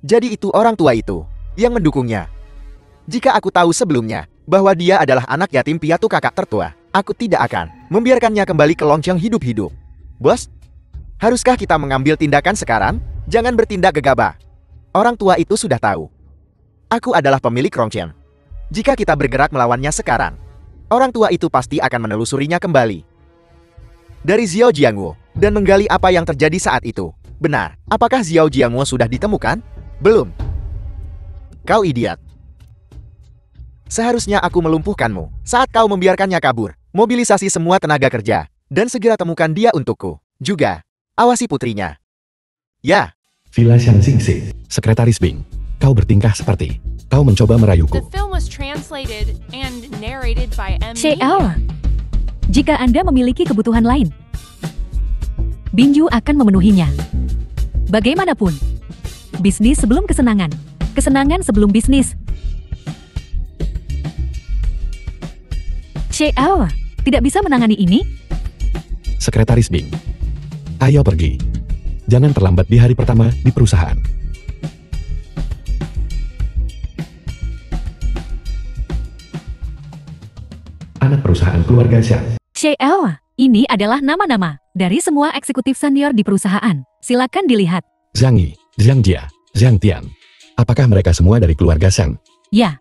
Jadi itu orang tua itu yang mendukungnya. Jika aku tahu sebelumnya bahwa dia adalah anak yatim piatu kakak tertua, aku tidak akan membiarkannya kembali ke Longcheng hidup-hidup. Bos, haruskah kita mengambil tindakan sekarang? Jangan bertindak gegabah. Orang tua itu sudah tahu. Aku adalah pemilik Longcheng. Jika kita bergerak melawannya sekarang, orang tua itu pasti akan menelusurinya kembali dari Xiao Jiangwo dan menggali apa yang terjadi saat itu. Benar, apakah Xiao Jiangwo sudah ditemukan? Belum. Kau idiot. Seharusnya aku melumpuhkanmu saat kau membiarkannya kabur. Mobilisasi semua tenaga kerja dan segera temukan dia untukku. Juga, awasi putrinya. Ya, Villa Xiang Xingxing. Sekretaris Bing. Kau bertingkah seperti kau mencoba merayuku. The film was translated and narrated by Xiao, M-Media. jika Anda memiliki kebutuhan lain, Binju akan memenuhinya. Bagaimanapun, bisnis sebelum kesenangan, kesenangan sebelum bisnis. Xiao, tidak bisa menangani ini? sekretaris Bing. Ayo pergi. Jangan terlambat di hari pertama di perusahaan. Anak perusahaan keluarga Xiang. Xiao, ini adalah nama-nama dari semua eksekutif senior di perusahaan. Silakan dilihat. Zhang Yi, Zhang Jia, Zhang Tian. Apakah mereka semua dari keluarga Xiang? Ya.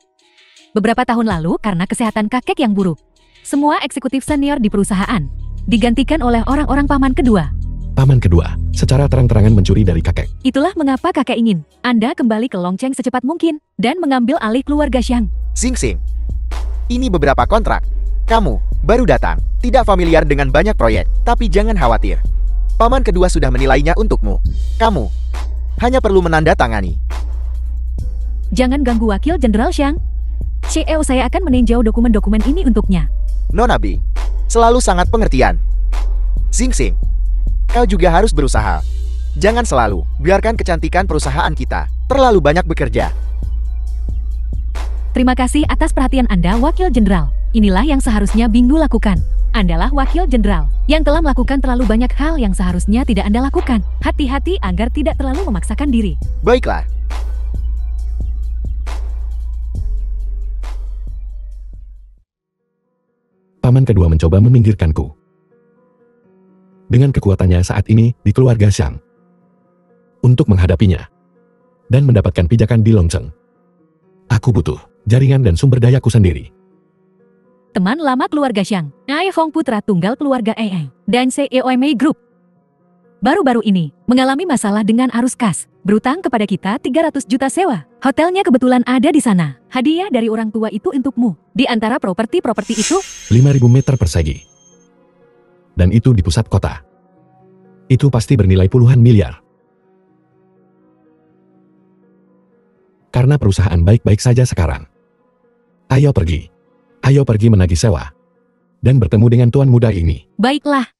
Beberapa tahun lalu karena kesehatan kakek yang buruk, semua eksekutif senior di perusahaan digantikan oleh orang-orang paman kedua. Paman kedua, secara terang-terangan mencuri dari kakek. Itulah mengapa kakek ingin Anda kembali ke Longcheng secepat mungkin dan mengambil alih keluarga Xiang. Xing Xing. Ini beberapa kontrak. Kamu baru datang, tidak familiar dengan banyak proyek, tapi jangan khawatir. Paman kedua sudah menilainya untukmu. Kamu hanya perlu menandatangani. Jangan ganggu wakil Jenderal Xiang. Xiao, saya akan meninjau dokumen-dokumen ini untuknya. Nona Bing selalu sangat pengertian. Xing Xing, kau juga harus berusaha. Jangan selalu biarkan kecantikan perusahaan kita terlalu banyak bekerja. Terima kasih atas perhatian Anda, Wakil Jenderal. Inilah yang seharusnya Binggu lakukan. Andalah Wakil Jenderal yang telah melakukan terlalu banyak hal yang seharusnya tidak Anda lakukan. Hati-hati agar tidak terlalu memaksakan diri. Baiklah. Paman kedua mencoba meminggirkanku. Dengan kekuatannya saat ini di keluarga Xiang. Untuk menghadapinya. Dan mendapatkan pijakan di Longcheng. Aku butuh jaringan dan sumber dayaku sendiri. Teman lama keluarga Xiang, Ai Hong putra tunggal keluarga Ai, dan CEO Mei Group. Baru-baru ini, mengalami masalah dengan arus kas, berutang kepada kita 300 juta sewa. Hotelnya kebetulan ada di sana. Hadiah dari orang tua itu untukmu. Di antara properti-properti itu, 5.000 meter persegi. Dan itu di pusat kota. Itu pasti bernilai puluhan miliar. Karena perusahaan baik-baik saja sekarang. Ayo pergi. Ayo pergi menagih sewa. Dan bertemu dengan tuan muda ini. Baiklah.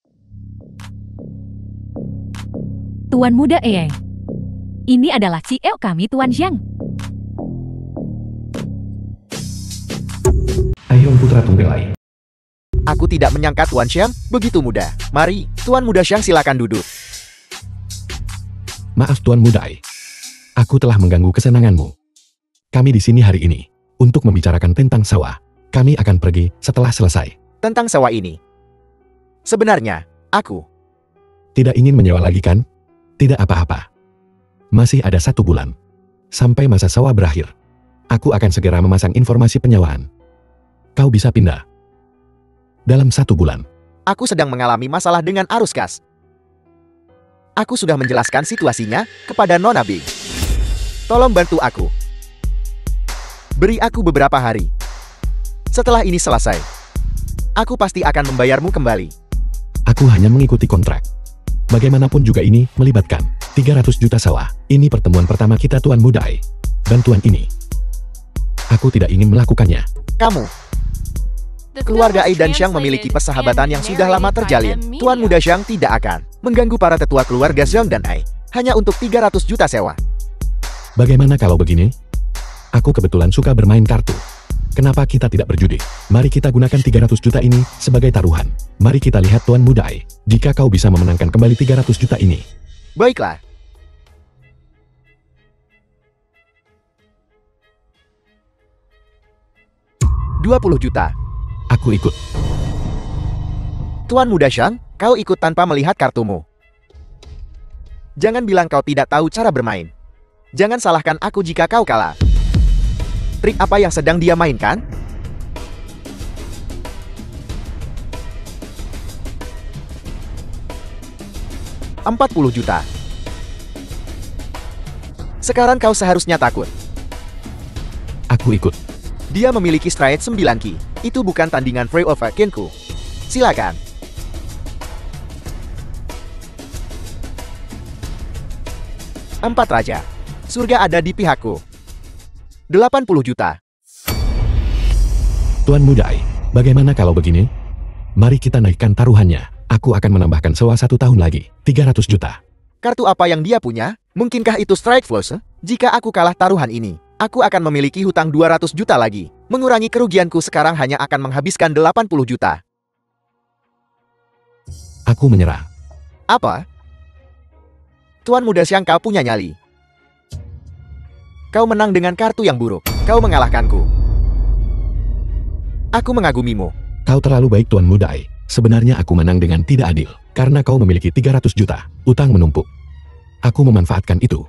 Tuan muda Ai. Ini adalah CEO kami, Tuan Xiang. Ayo putra tunggal Ai. Aku tidak menyangka Tuan Xiang begitu mudah. Mari, Tuan muda Xiang silakan duduk. Maaf tuan muda Ai. Aku telah mengganggu kesenanganmu. Kami di sini hari ini untuk membicarakan tentang sawah. Kami akan pergi setelah selesai. Tentang sewa ini. Sebenarnya, aku Tidak ingin menyewa lagi kan? Tidak apa-apa. Masih ada 1 bulan. Sampai masa sewa berakhir. Aku akan segera memasang informasi penyewaan. Kau bisa pindah. Dalam 1 bulan. Aku sedang mengalami masalah dengan arus gas. Aku sudah menjelaskan situasinya kepada Nona Bing. Tolong bantu aku. Beri aku beberapa hari. Setelah ini selesai, aku pasti akan membayarmu kembali. Aku hanya mengikuti kontrak. Bagaimanapun juga ini melibatkan 300 juta sawah. Ini pertemuan pertama kita tuan muda Ai. Bantuan ini. Aku tidak ingin melakukannya. Kamu, keluarga Ai dan Xiang memiliki persahabatan yang sudah lama terjalin. Tuan muda Xiang tidak akan mengganggu para tetua keluarga Xiang dan Ai hanya untuk 300 juta sewa. Bagaimana kalau begini? Aku kebetulan suka bermain kartu. Kenapa kita tidak berjudi? Mari kita gunakan 300 juta ini sebagai taruhan. Mari kita lihat tuan muda Ai. Jika kau bisa memenangkan kembali 300 juta ini. Baiklah. $20 juta. Aku ikut. Tuan muda Xiang, kau ikut tanpa melihat kartumu. Jangan bilang kau tidak tahu cara bermain. Jangan salahkan aku jika kau kalah. Trik apa yang sedang dia mainkan? $40 juta. Sekarang kau seharusnya takut. Aku ikut. Dia memiliki stride 9 ki. Itu bukan tandingan Free of Kenku. Silakan. Empat raja. Surga ada di pihakku. 80 juta. Tuan muda Ai, bagaimana kalau begini? Mari kita naikkan taruhannya. Aku akan menambahkan sewa 1 tahun lagi. 300 juta. Kartu apa yang dia punya? Mungkinkah itu strike flush? Jika aku kalah taruhan ini, aku akan memiliki hutang 200 juta lagi. Mengurangi kerugianku sekarang hanya akan menghabiskan 80 juta. Aku menyerah. Apa? Tuan Muda Xiang, kau punya nyali. Kau menang dengan kartu yang buruk. Kau mengalahkanku. Aku mengagumimu. Kau terlalu baik Tuan Muda Ai. Sebenarnya aku menang dengan tidak adil. Karena kau memiliki 300 juta. Utang menumpuk. Aku memanfaatkan itu.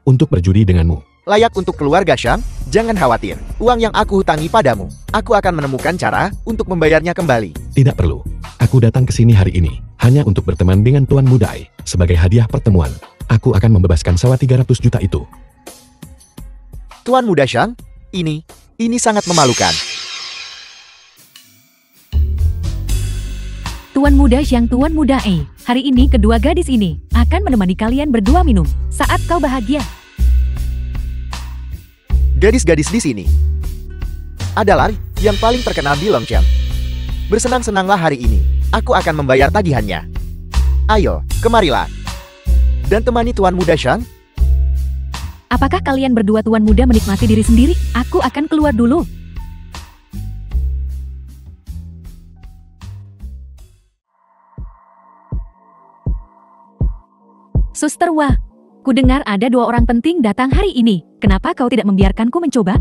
Untuk berjudi denganmu. Layak untuk keluarga Xiang? Jangan khawatir. Uang yang aku hutangi padamu, aku akan menemukan cara untuk membayarnya kembali. Tidak perlu. Aku datang ke sini hari ini. Hanya untuk berteman dengan Tuan Muda Ai. Sebagai hadiah pertemuan. Aku akan membebaskan sewa 300 juta itu. Tuan Muda Xiang, ini sangat memalukan. Tuan Muda Xiang, Tuan Muda Ai. Hari ini kedua gadis ini akan menemani kalian berdua minum saat kau bahagia. Gadis-gadis di sini adalah yang paling terkenal di Longcheng. Bersenang-senanglah hari ini. Aku akan membayar tagihannya. Ayo, kemarilah. Dan temani Tuan Muda Xiang. Apakah kalian berdua tuan muda menikmati diri sendiri? Aku akan keluar dulu. Suster Wah, kudengar ada 2 orang penting datang hari ini. Kenapa kau tidak membiarkanku mencoba?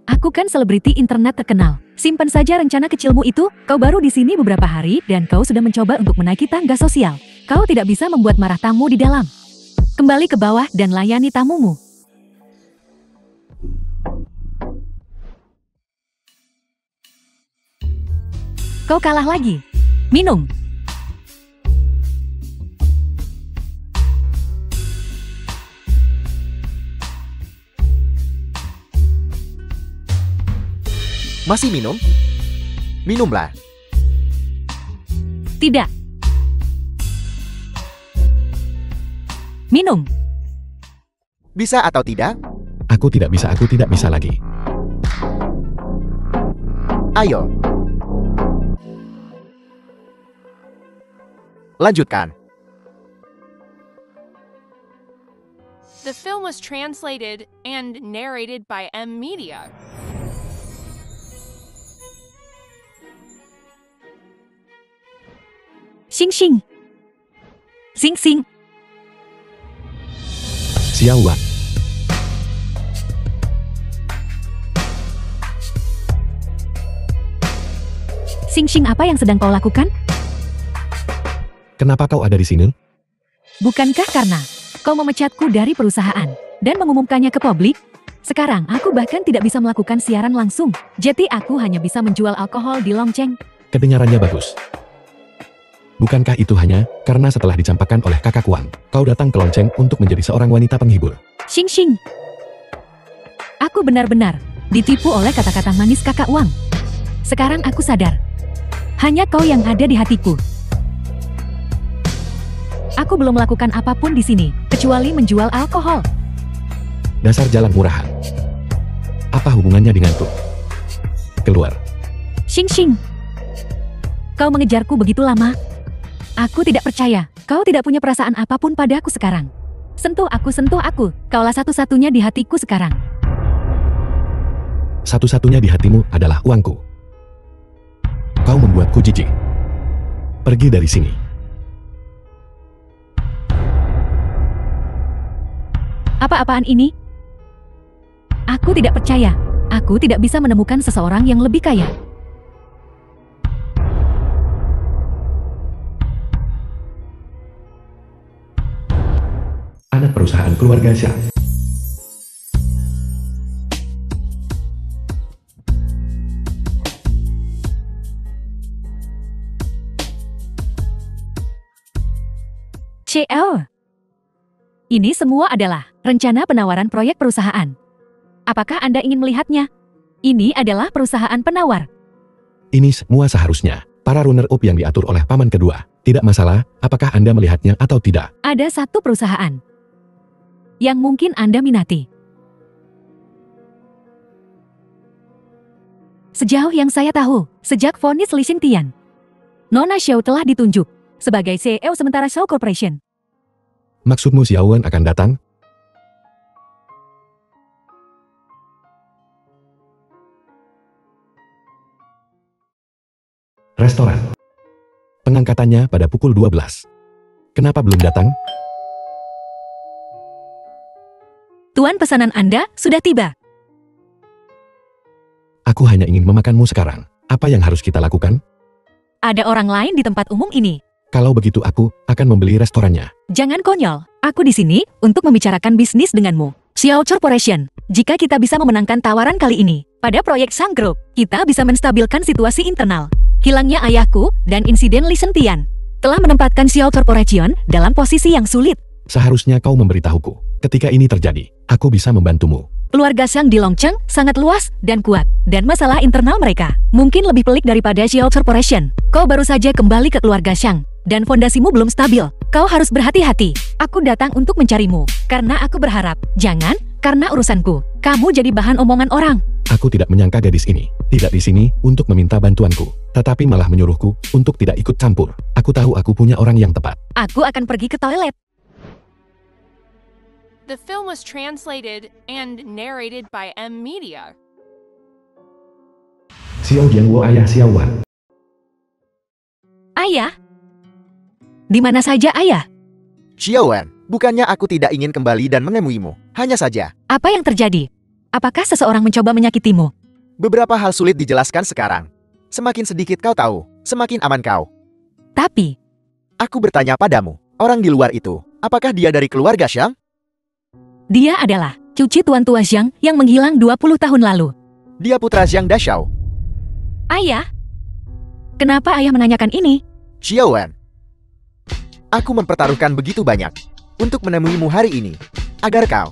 Aku kan selebriti internet terkenal. Simpan saja rencana kecilmu itu. Kau baru di sini beberapa hari dan kau sudah mencoba untuk menaiki tangga sosial. Kau tidak bisa membuat marah tamu di dalam. Kembali ke bawah dan layani tamumu. Kau kalah lagi. Minum. Masih minum? Minumlah. Tidak. Minum. Bisa atau tidak? Aku tidak bisa lagi. Ayo. Lanjutkan. The film was translated and narrated by M Media. Xing Xing. Xing Xing. Xiao Wan. Xing Xing, apa yang sedang kau lakukan? Kenapa kau ada di sini? Bukankah karena kau memecatku dari perusahaan dan mengumumkannya ke publik? Sekarang aku bahkan tidak bisa melakukan siaran langsung. Jadi aku hanya bisa menjual alkohol di Longcheng. Kedengarannya bagus. Bukankah itu hanya karena setelah dicampakkan oleh kakak Wang, kau datang ke Longcheng untuk menjadi seorang wanita penghibur? Xing Xing. Aku benar-benar ditipu oleh kata-kata manis kakak Wang. Sekarang aku sadar. Hanya kau yang ada di hatiku. Aku belum melakukan apapun di sini, kecuali menjual alkohol. Dasar jalan murahan. Apa hubungannya denganku? Keluar. Xing Xing. Kau mengejarku begitu lama? Aku tidak percaya. Kau tidak punya perasaan apapun padaku sekarang. Sentuh aku, sentuh aku. Kaulah satu-satunya di hatiku sekarang. Satu-satunya di hatimu adalah uangku. Kau membuatku jijik. Pergi dari sini. Apa-apaan ini? Aku tidak percaya. Aku tidak bisa menemukan seseorang yang lebih kaya. Anak perusahaan keluarga Xiang. CL. Ini semua adalah rencana penawaran proyek perusahaan. Apakah Anda ingin melihatnya? Ini adalah perusahaan penawar. Ini semua seharusnya para runner-up yang diatur oleh paman kedua. Tidak masalah, apakah Anda melihatnya atau tidak. Ada satu perusahaan yang mungkin Anda minati. Sejauh yang saya tahu, sejak vonis Li Xingtian, Nona Xiao telah ditunjuk sebagai CEO sementara Xiao Corporation. Maksudmu Xiao Wan akan datang? Restoran. Pengangkatannya pada pukul 12. Kenapa belum datang? Tuan, pesanan Anda sudah tiba. Aku hanya ingin memakanmu sekarang. Apa yang harus kita lakukan? Ada orang lain di tempat umum ini. Kalau begitu aku akan membeli restorannya. Jangan konyol. Aku di sini untuk membicarakan bisnis denganmu. Xiao Corporation. Jika kita bisa memenangkan tawaran kali ini pada proyek Sang Group, kita bisa menstabilkan situasi internal. Hilangnya ayahku dan insiden Li Sentian telah menempatkan Xiao Corporation dalam posisi yang sulit. Seharusnya kau memberitahuku. Ketika ini terjadi, aku bisa membantumu. Keluarga Xiang di Longcheng sangat luas dan kuat, dan masalah internal mereka mungkin lebih pelik daripada Xiao Corporation. Kau baru saja kembali ke keluarga Xiang, dan fondasimu belum stabil. Kau harus berhati-hati. Aku datang untuk mencarimu, karena aku berharap, jangan karena urusanku, kamu jadi bahan omongan orang. Aku tidak menyangka gadis ini tidak di sini untuk meminta bantuanku, tetapi malah menyuruhku untuk tidak ikut campur. Aku tahu aku punya orang yang tepat. Aku akan pergi ke toilet. The film was translated and narrated by M Media. Xiao Jianguo ayah Xiao Wan. Ayah? Di mana saja, Ayah? Xiao Wan, bukannya aku tidak ingin kembali dan menemuimu. Hanya saja, Apa yang terjadi? Apakah seseorang mencoba menyakitimu? beberapa hal sulit dijelaskan sekarang. Semakin sedikit kau tahu, semakin aman kau. Tapi, Aku bertanya padamu, orang di luar itu, apakah dia dari keluarga Xiang? dia adalah cucu Tuan Tua Xiang yang menghilang 20 tahun lalu. Dia putra Xiang Dashao. Ayah? Kenapa ayah menanyakan ini? Xiao Wan, aku mempertaruhkan begitu banyak untuk menemuimu hari ini, agar kau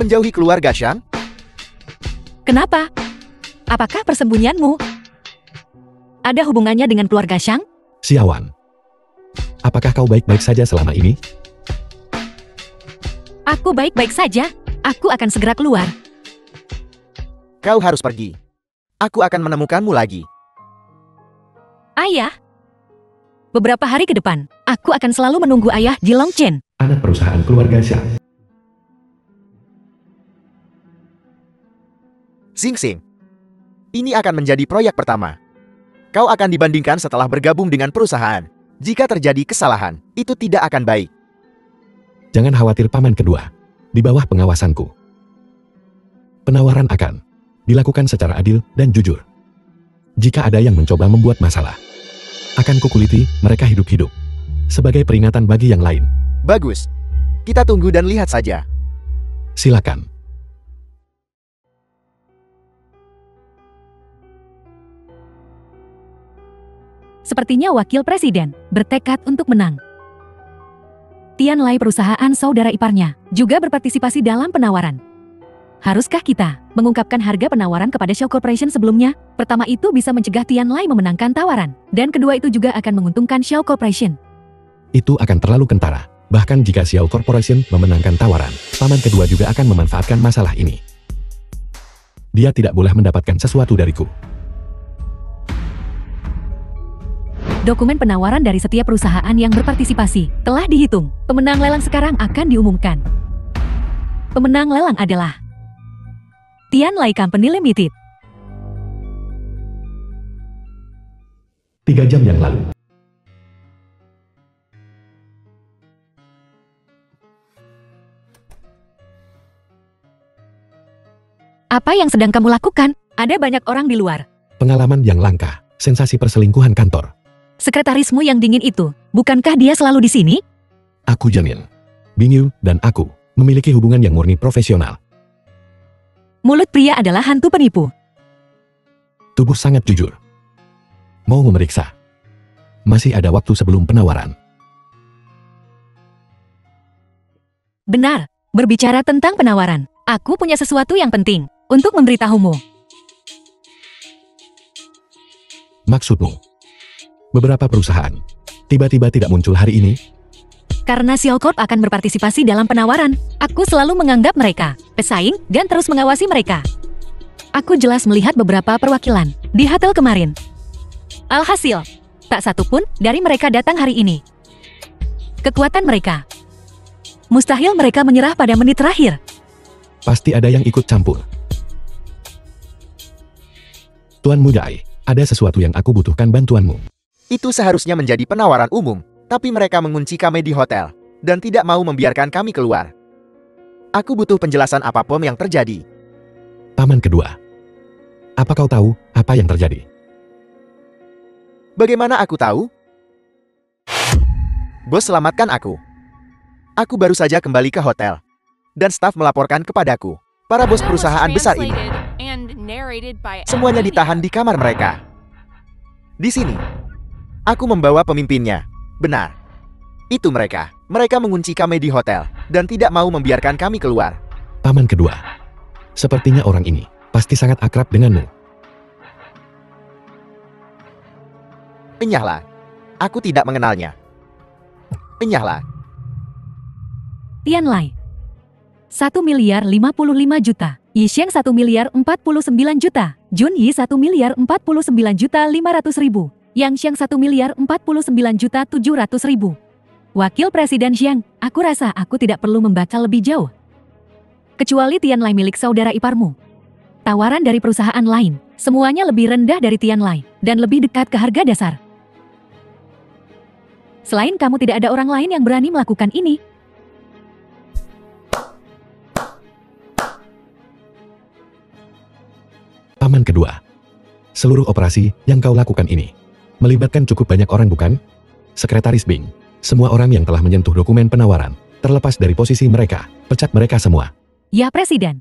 menjauhi keluarga Xiang. Kenapa? Apakah persembunyianmu ada hubungannya dengan keluarga Xiang? Xiao Wan, apakah kau baik-baik saja selama ini? Aku baik-baik saja. Aku akan segera keluar. Kau harus pergi. Aku akan menemukanmu lagi. Ayah? Beberapa hari ke depan, aku akan selalu menunggu ayah di Longchen. Anak perusahaan keluarga Xiang. Xing Xing, ini akan menjadi proyek pertama. Kau akan dibandingkan setelah bergabung dengan perusahaan. Jika terjadi kesalahan, itu tidak akan baik. Jangan khawatir paman kedua. Di bawah pengawasanku. Penawaran akan dilakukan secara adil dan jujur. Jika ada yang mencoba membuat masalah, akan kukuliti mereka hidup-hidup. Sebagai peringatan bagi yang lain. Bagus. Kita tunggu dan lihat saja. Silakan. Sepertinya wakil presiden bertekad untuk menang. Tian Lai, perusahaan saudara iparnya, juga berpartisipasi dalam penawaran. Haruskah kita mengungkapkan harga penawaran kepada Xiao Corporation sebelumnya? Pertama, itu bisa mencegah Tian Lai memenangkan tawaran. Dan kedua, itu juga akan menguntungkan Xiao Corporation. Itu akan terlalu kentara. Bahkan jika Xiao Corporation memenangkan tawaran, paman kedua juga akan memanfaatkan masalah ini. Dia tidak boleh mendapatkan sesuatu dariku. Dokumen penawaran dari setiap perusahaan yang berpartisipasi telah dihitung. Pemenang lelang sekarang akan diumumkan. Pemenang lelang adalah Tian Lai Company Limited. 3 jam yang lalu. Apa yang sedang kamu lakukan? Ada banyak orang di luar. Pengalaman yang langka. Sensasi perselingkuhan kantor. Sekretarismu yang dingin itu, bukankah dia selalu di sini? Aku jamin. Bingyu dan aku memiliki hubungan yang murni profesional. Mulut pria adalah hantu penipu. Tubuh sangat jujur. Mau memeriksa? Masih ada waktu sebelum penawaran. Benar, berbicara tentang penawaran, aku punya sesuatu yang penting untuk memberitahumu. Maksudmu? Beberapa perusahaan tiba-tiba tidak muncul hari ini? Karena Xiao Corp akan berpartisipasi dalam penawaran, aku selalu menganggap mereka pesaing dan terus mengawasi mereka. Aku jelas melihat beberapa perwakilan di hotel kemarin. Alhasil, tak satu pun dari mereka datang hari ini. Kekuatan mereka. Mustahil mereka menyerah pada menit terakhir. Pasti ada yang ikut campur. Tuan Mujai, ada sesuatu yang aku butuhkan bantuanmu. Itu seharusnya menjadi penawaran umum, tapi mereka mengunci kami di hotel dan tidak mau membiarkan kami keluar. Aku butuh penjelasan apa pun yang terjadi. Paman kedua. Apa kau tahu apa yang terjadi? Bagaimana aku tahu? Bos selamatkan aku. Aku baru saja kembali ke hotel, dan staf melaporkan kepadaku. Para bos Film was perusahaan besar ini, translated and narrated by semuanya M ditahan di Media. kamar mereka. Di sini, aku membawa pemimpinnya. Benar. Itu mereka. Mereka mengunci kami di hotel, dan tidak mau membiarkan kami keluar. Paman kedua. Sepertinya orang ini pasti sangat akrab denganmu. Enyahlah. Aku tidak mengenalnya. Enyahlah. Tianlai. 1 miliar 55 juta. Yisheng 1 miliar 49 juta. Junyi 1 miliar 49 juta 500 ribu. Yang Xiang 1 miliar 49 juta 700 ribu. Wakil Presiden Xiang, aku rasa aku tidak perlu membaca lebih jauh. Kecuali Tianlai milik saudara iparmu. Tawaran dari perusahaan lain, semuanya lebih rendah dari Tianlai, dan lebih dekat ke harga dasar. Selain kamu tidak ada orang lain yang berani melakukan ini. Paman kedua. Seluruh operasi yang kau lakukan ini melibatkan cukup banyak orang bukan? Sekretaris Bing. Semua orang yang telah menyentuh dokumen penawaran, terlepas dari posisi mereka, pecat mereka semua. Ya Presiden.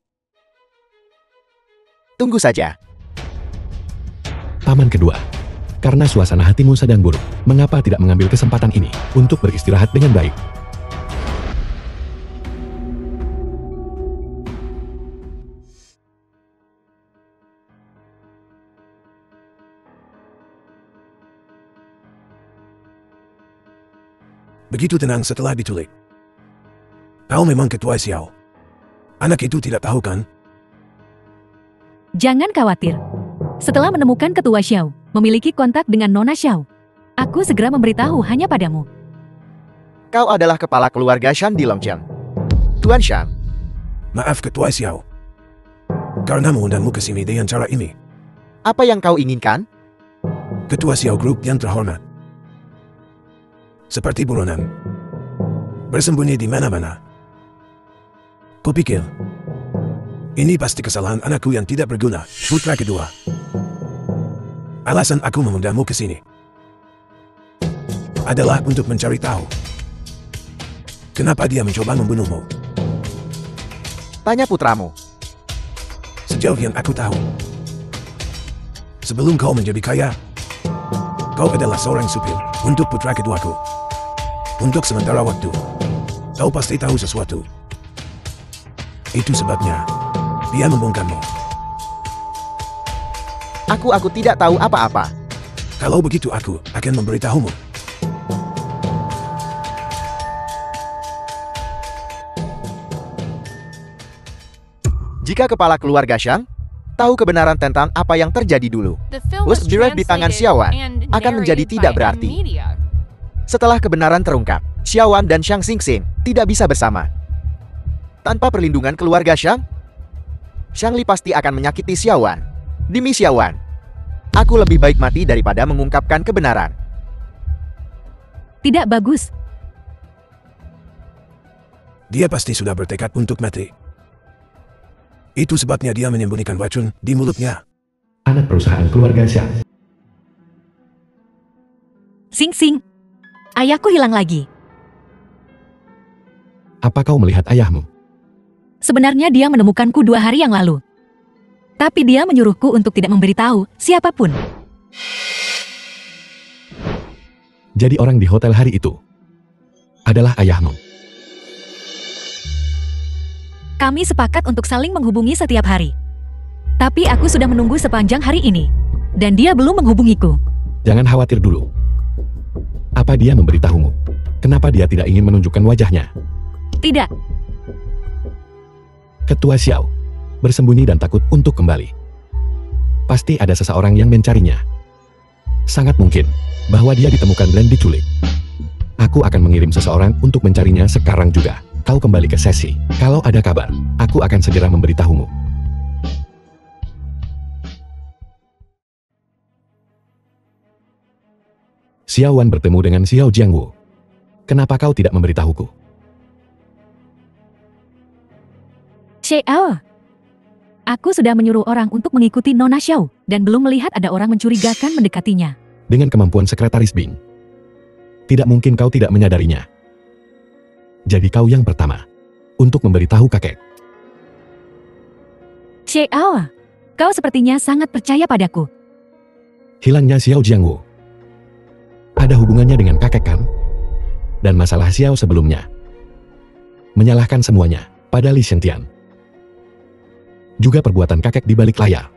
Tunggu saja. Paman kedua. Karena suasana hatimu sedang buruk, mengapa tidak mengambil kesempatan ini untuk beristirahat dengan baik? Begitu tenang setelah diculik. Kau memang ketua Xiao. Anak itu tidak tahu kan? Jangan khawatir. Setelah menemukan ketua Xiao, memiliki kontak dengan Nona Xiao, aku segera memberitahu hanya padamu. Kau adalah kepala keluarga Shan di Longcheng. Tuan Shan, Maaf ketua Xiao. Karena mengundangmu ke sini dengan cara ini. apa yang kau inginkan? Ketua Xiao Group yang terhormat. Seperti buronan. Bersembunyi di mana-mana. Kupikir, ini pasti kesalahan anakku yang tidak berguna, putra kedua. Alasan aku mengundangmu ke sini adalah untuk mencari tahu kenapa dia mencoba membunuhmu. Tanya putramu. Sejauh yang aku tahu, sebelum kau menjadi kaya, kau adalah seorang supir untuk putra keduaku. Untuk sementara waktu, kau pasti tahu sesuatu. Itu sebabnya dia membongkarmu. Aku tidak tahu apa-apa. Kalau begitu aku akan memberitahumu. Jika kepala keluarga Shang tahu kebenaran tentang apa yang terjadi dulu, The film Was was direct di tangan translated Xiaowan and akan menjadi narrated tidak by berarti. M Media. Setelah kebenaran terungkap, Xiaowan dan Shang Xingxing tidak bisa bersama. Tanpa perlindungan keluarga Shang, Shang Li pasti akan menyakiti Xiaowan. Demi Xiaowan, aku lebih baik mati daripada mengungkapkan kebenaran. Tidak bagus. Dia pasti sudah bertekad untuk mati. Itu sebabnya dia menyembunyikan racun di mulutnya. Anak perusahaan keluarga Xiang. Sing Sing. Ayahku hilang lagi. Apa kau melihat ayahmu? Sebenarnya dia menemukanku 2 hari yang lalu. Tapi dia menyuruhku untuk tidak memberitahu siapapun. Jadi orang di hotel hari itu adalah ayahmu. Kami sepakat untuk saling menghubungi setiap hari. Tapi aku sudah menunggu sepanjang hari ini. Dan dia belum menghubungiku. Jangan khawatir dulu. Apa dia memberitahumu? Kenapa dia tidak ingin menunjukkan wajahnya? Tidak. Ketua Xiao bersembunyi dan takut untuk kembali. Pasti ada seseorang yang mencarinya. Sangat mungkin bahwa dia ditemukan dan diculik. Aku akan mengirim seseorang untuk mencarinya sekarang juga. Kau kembali ke sesi. Kalau ada kabar, aku akan segera memberitahumu. Xiao Wan bertemu dengan Xiao Jiangwu. Kenapa kau tidak memberitahuku? Xiao, aku sudah menyuruh orang untuk mengikuti Nona Xiao, dan belum melihat ada orang mencurigakan mendekatinya. Dengan kemampuan sekretaris Bing, tidak mungkin kau tidak menyadarinya. Jadi kau yang pertama untuk memberitahu kakek. Xiao, kau sepertinya sangat percaya padaku. Hilangnya Xiao Jiangwu ada hubungannya dengan kakek kan? Dan masalah Xiao sebelumnya menyalahkan semuanya pada Li Shengtian. Juga perbuatan kakek di balik layar.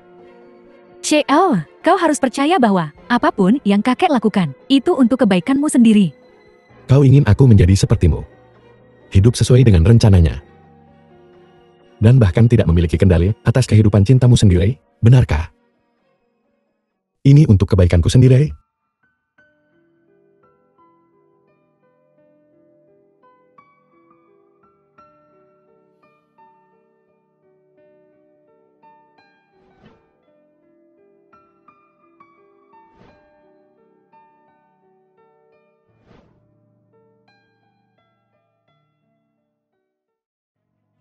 Xiao, kau harus percaya bahwa apapun yang kakek lakukan, itu untuk kebaikanmu sendiri. Kau ingin aku menjadi sepertimu. Hidup sesuai dengan rencananya. Dan bahkan tidak memiliki kendali atas kehidupan cintamu sendiri, benarkah? Ini untuk kebaikanku sendiri?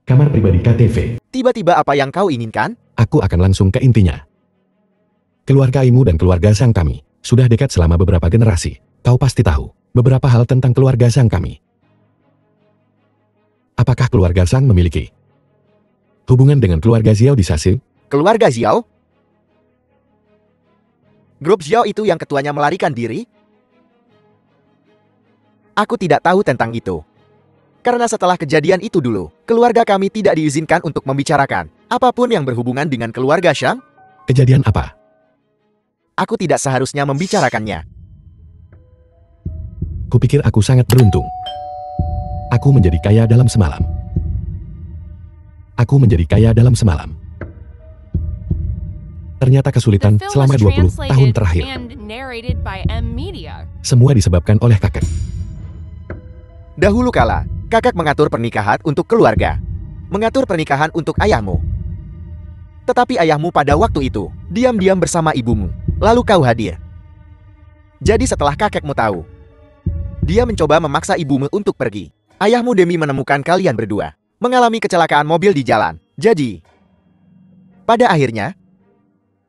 Kamar pribadi KTV. Tiba-tiba apa yang kau inginkan? Aku akan langsung ke intinya. Keluarga Imu dan keluarga Sang kami sudah dekat selama beberapa generasi. Kau pasti tahu beberapa hal tentang keluarga Sang kami. Apakah keluarga Sang memiliki hubungan dengan keluarga Xiao di Sase? Keluarga Xiao? Grup Xiao itu yang ketuanya melarikan diri? Aku tidak tahu tentang itu. Karena setelah kejadian itu dulu, keluarga kami tidak diizinkan untuk membicarakan apapun yang berhubungan dengan keluarga Shang. Kejadian apa? Aku tidak seharusnya membicarakannya. Kupikir aku sangat beruntung. Aku menjadi kaya dalam semalam. Aku menjadi kaya dalam semalam. Ternyata kesulitan The film selama was 20 tahun terakhir. and narrated by M Media. Semua disebabkan oleh kakek. Dahulu kala, kakak mengatur pernikahan untuk keluarga. Mengatur pernikahan untuk ayahmu. Tetapi ayahmu pada waktu itu, diam-diam bersama ibumu. Lalu kau hadir. Jadi setelah kakekmu tahu, dia mencoba memaksa ibumu untuk pergi. Ayahmu demi menemukan kalian berdua. Mengalami kecelakaan mobil di jalan. Jadi, pada akhirnya,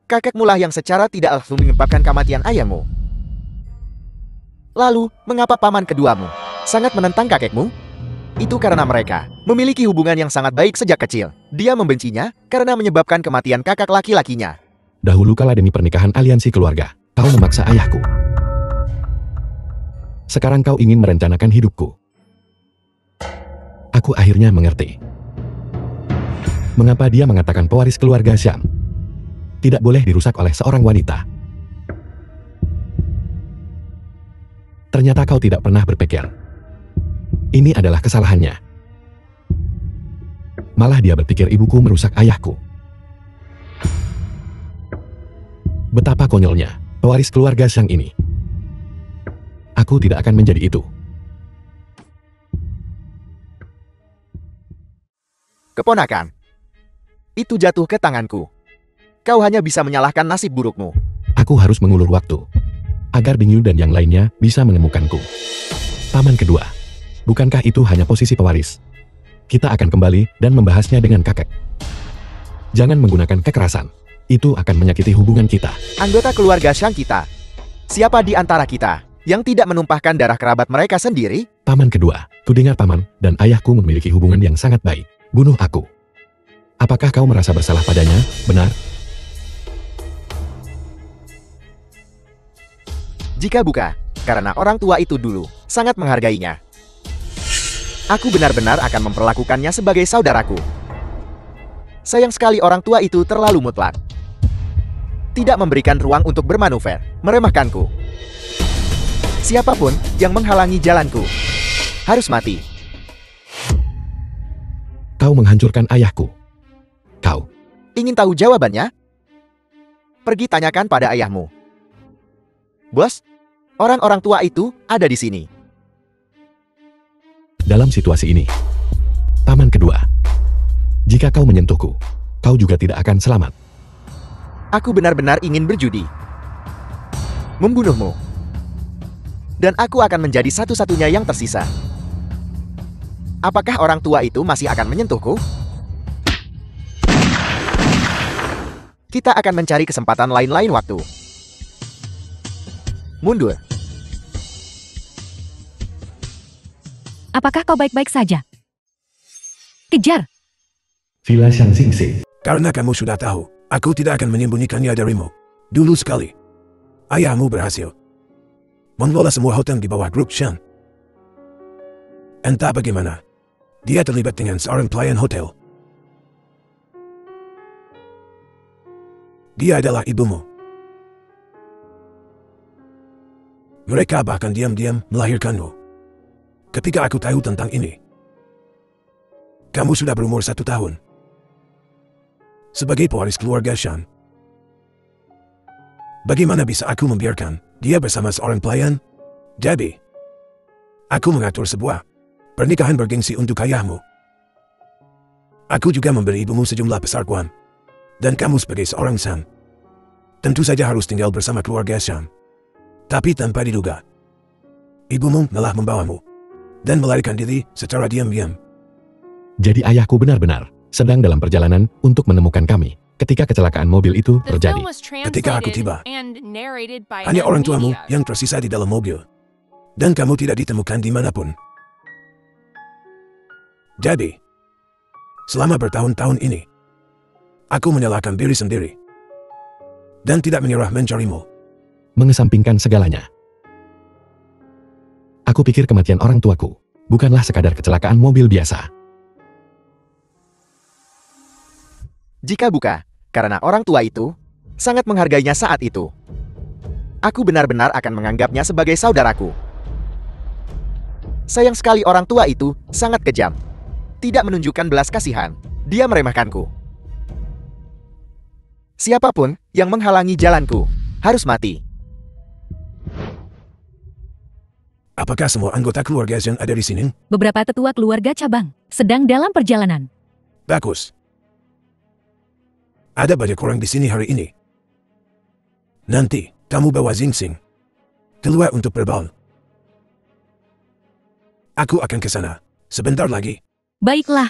kakekmu lah yang secara tidak langsung menyebabkan kematian ayahmu. Lalu, mengapa paman keduamu sangat menentang kakekmu? Itu karena mereka memiliki hubungan yang sangat baik sejak kecil. Dia membencinya karena menyebabkan kematian kakak laki-lakinya. Dahulu kala demi pernikahan aliansi keluarga, kau memaksa ayahku. Sekarang kau ingin merencanakan hidupku. Aku akhirnya mengerti. Mengapa dia mengatakan pewaris keluarga Shang tidak boleh dirusak oleh seorang wanita. Ternyata kau tidak pernah berpikir ini adalah kesalahannya. Malah dia berpikir ibuku merusak ayahku. Betapa konyolnya pewaris keluarga Shang ini. Aku tidak akan menjadi itu. Keponakan, itu jatuh ke tanganku. Kau hanya bisa menyalahkan nasib burukmu. Aku harus mengulur waktu agar Bing Yu dan yang lainnya bisa menemukanku. Paman kedua, bukankah itu hanya posisi pewaris? Kita akan kembali dan membahasnya dengan kakek. Jangan menggunakan kekerasan. Itu akan menyakiti hubungan kita. Anggota keluarga Shang kita. Siapa di antara kita yang tidak menumpahkan darah kerabat mereka sendiri? Paman kedua, kudengar paman dan ayahku memiliki hubungan yang sangat baik. Bunuh aku. Apakah kau merasa bersalah padanya? Benar? Jika bukan, karena orang tua itu dulu sangat menghargainya. Aku benar-benar akan memperlakukannya sebagai saudaraku. Sayang sekali orang tua itu terlalu mutlak. Tidak memberikan ruang untuk bermanuver, meremehkanku. Siapapun yang menghalangi jalanku harus mati. Kau menghancurkan ayahku. Kau. Ingin tahu jawabannya? Pergi tanyakan pada ayahmu. Bos, orang-orang tua itu ada di sini. Dalam situasi ini, paman kedua, jika kau menyentuhku, kau juga tidak akan selamat. Aku benar-benar ingin berjudi. Membunuhmu. Dan aku akan menjadi satu-satunya yang tersisa. Apakah orang tua itu masih akan menyentuhku? Kita akan mencari kesempatan lain-lain waktu. Mundur. Apakah kau baik-baik saja? Kejar! Villa Shang Xing. Karena kamu sudah tahu, aku tidak akan menyembunyikannya darimu. Dulu sekali, ayahmu berhasil mengelola semua hotel di bawah grup Shan. Entah bagaimana, dia terlibat dengan seorang pelayan hotel. Dia adalah ibumu. Mereka bahkan diam-diam melahirkanmu. Ketika aku tahu tentang ini, kamu sudah berumur 1 tahun. Sebagai pewaris keluarga Shan, bagaimana bisa aku membiarkan dia bersama seorang pelayan? Jadi, aku mengatur sebuah pernikahan bergengsi untuk ayahmu. Aku juga memberi ibumu sejumlah besar uang. Dan kamu sebagai seorang Shan, tentu saja harus tinggal bersama keluarga Shan. Tapi tanpa diduga, ibumu malah membawamu dan melarikan diri secara diam-diam. Jadi ayahku benar-benar sedang dalam perjalanan untuk menemukan kami ketika kecelakaan mobil itu The terjadi. film was Ketika aku translated tiba, and narrated by hanya orang tuamu M-Media. yang tersisa di dalam mobil. Dan kamu tidak ditemukan dimanapun. Jadi, selama bertahun-tahun ini, aku menyalahkan diri sendiri. Dan tidak menyerah mencarimu. Mengesampingkan segalanya. Aku pikir kematian orang tuaku bukanlah sekadar kecelakaan mobil biasa. Jika bukan karena orang tua itu sangat menghargainya saat itu, aku benar-benar akan menganggapnya sebagai saudaraku. Sayang sekali orang tua itu sangat kejam. Tidak menunjukkan belas kasihan. Dia meremehkanku. Siapapun yang menghalangi jalanku harus mati. Apakah semua anggota keluarga Shan ada di sini? Beberapa tetua keluarga cabang sedang dalam perjalanan. Bagus. Ada banyak orang di sini hari ini. Nanti, kamu bawa Xing keluar untuk berbal. Aku akan ke sana sebentar lagi. Baiklah.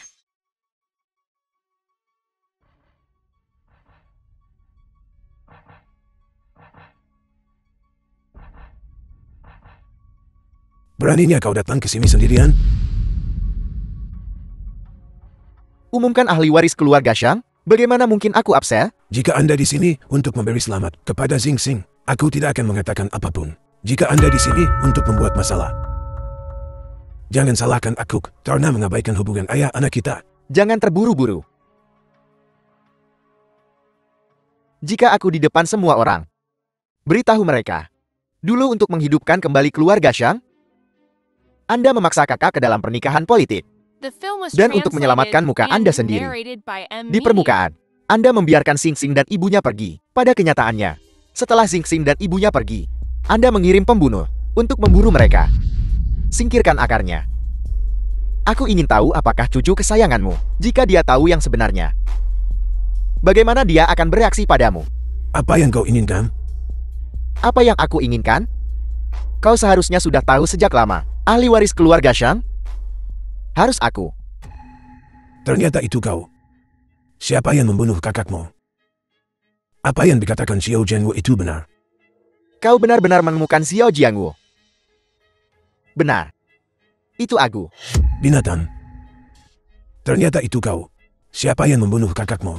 Beraninya kau datang ke sini sendirian? Umumkan ahli waris keluarga Shang. Bagaimana mungkin aku absen? Jika Anda di sini untuk memberi selamat kepada Xing, aku tidak akan mengatakan apapun. Jika Anda di sini untuk membuat masalah, jangan salahkan aku karena mengabaikan hubungan ayah anak kita. Jangan terburu-buru. Jika aku di depan semua orang, beritahu mereka. Dulu untuk menghidupkan kembali keluarga Shang, Anda memaksa kakak ke dalam pernikahan politik. The film was Dan untuk translated menyelamatkan muka and Anda sendiri. narrated by Di M-Media. permukaan, Anda membiarkan Xing dan ibunya pergi. Pada kenyataannya, setelah Xing dan ibunya pergi, Anda mengirim pembunuh untuk memburu mereka. Singkirkan akarnya. Aku ingin tahu apakah cucu kesayanganmu, jika dia tahu yang sebenarnya. Bagaimana dia akan bereaksi padamu? Apa yang kau inginkan? Apa yang aku inginkan? Kau seharusnya sudah tahu sejak lama. Ahli waris keluarga Shang? Harus aku. Ternyata itu kau. Siapa yang membunuh kakakmu? Apa yang dikatakan Xiao Jianwu itu benar? Kau benar-benar menemukan Xiao Jiangwu. Benar. Itu aku. Binatang. Ternyata itu kau. Siapa yang membunuh kakakmu?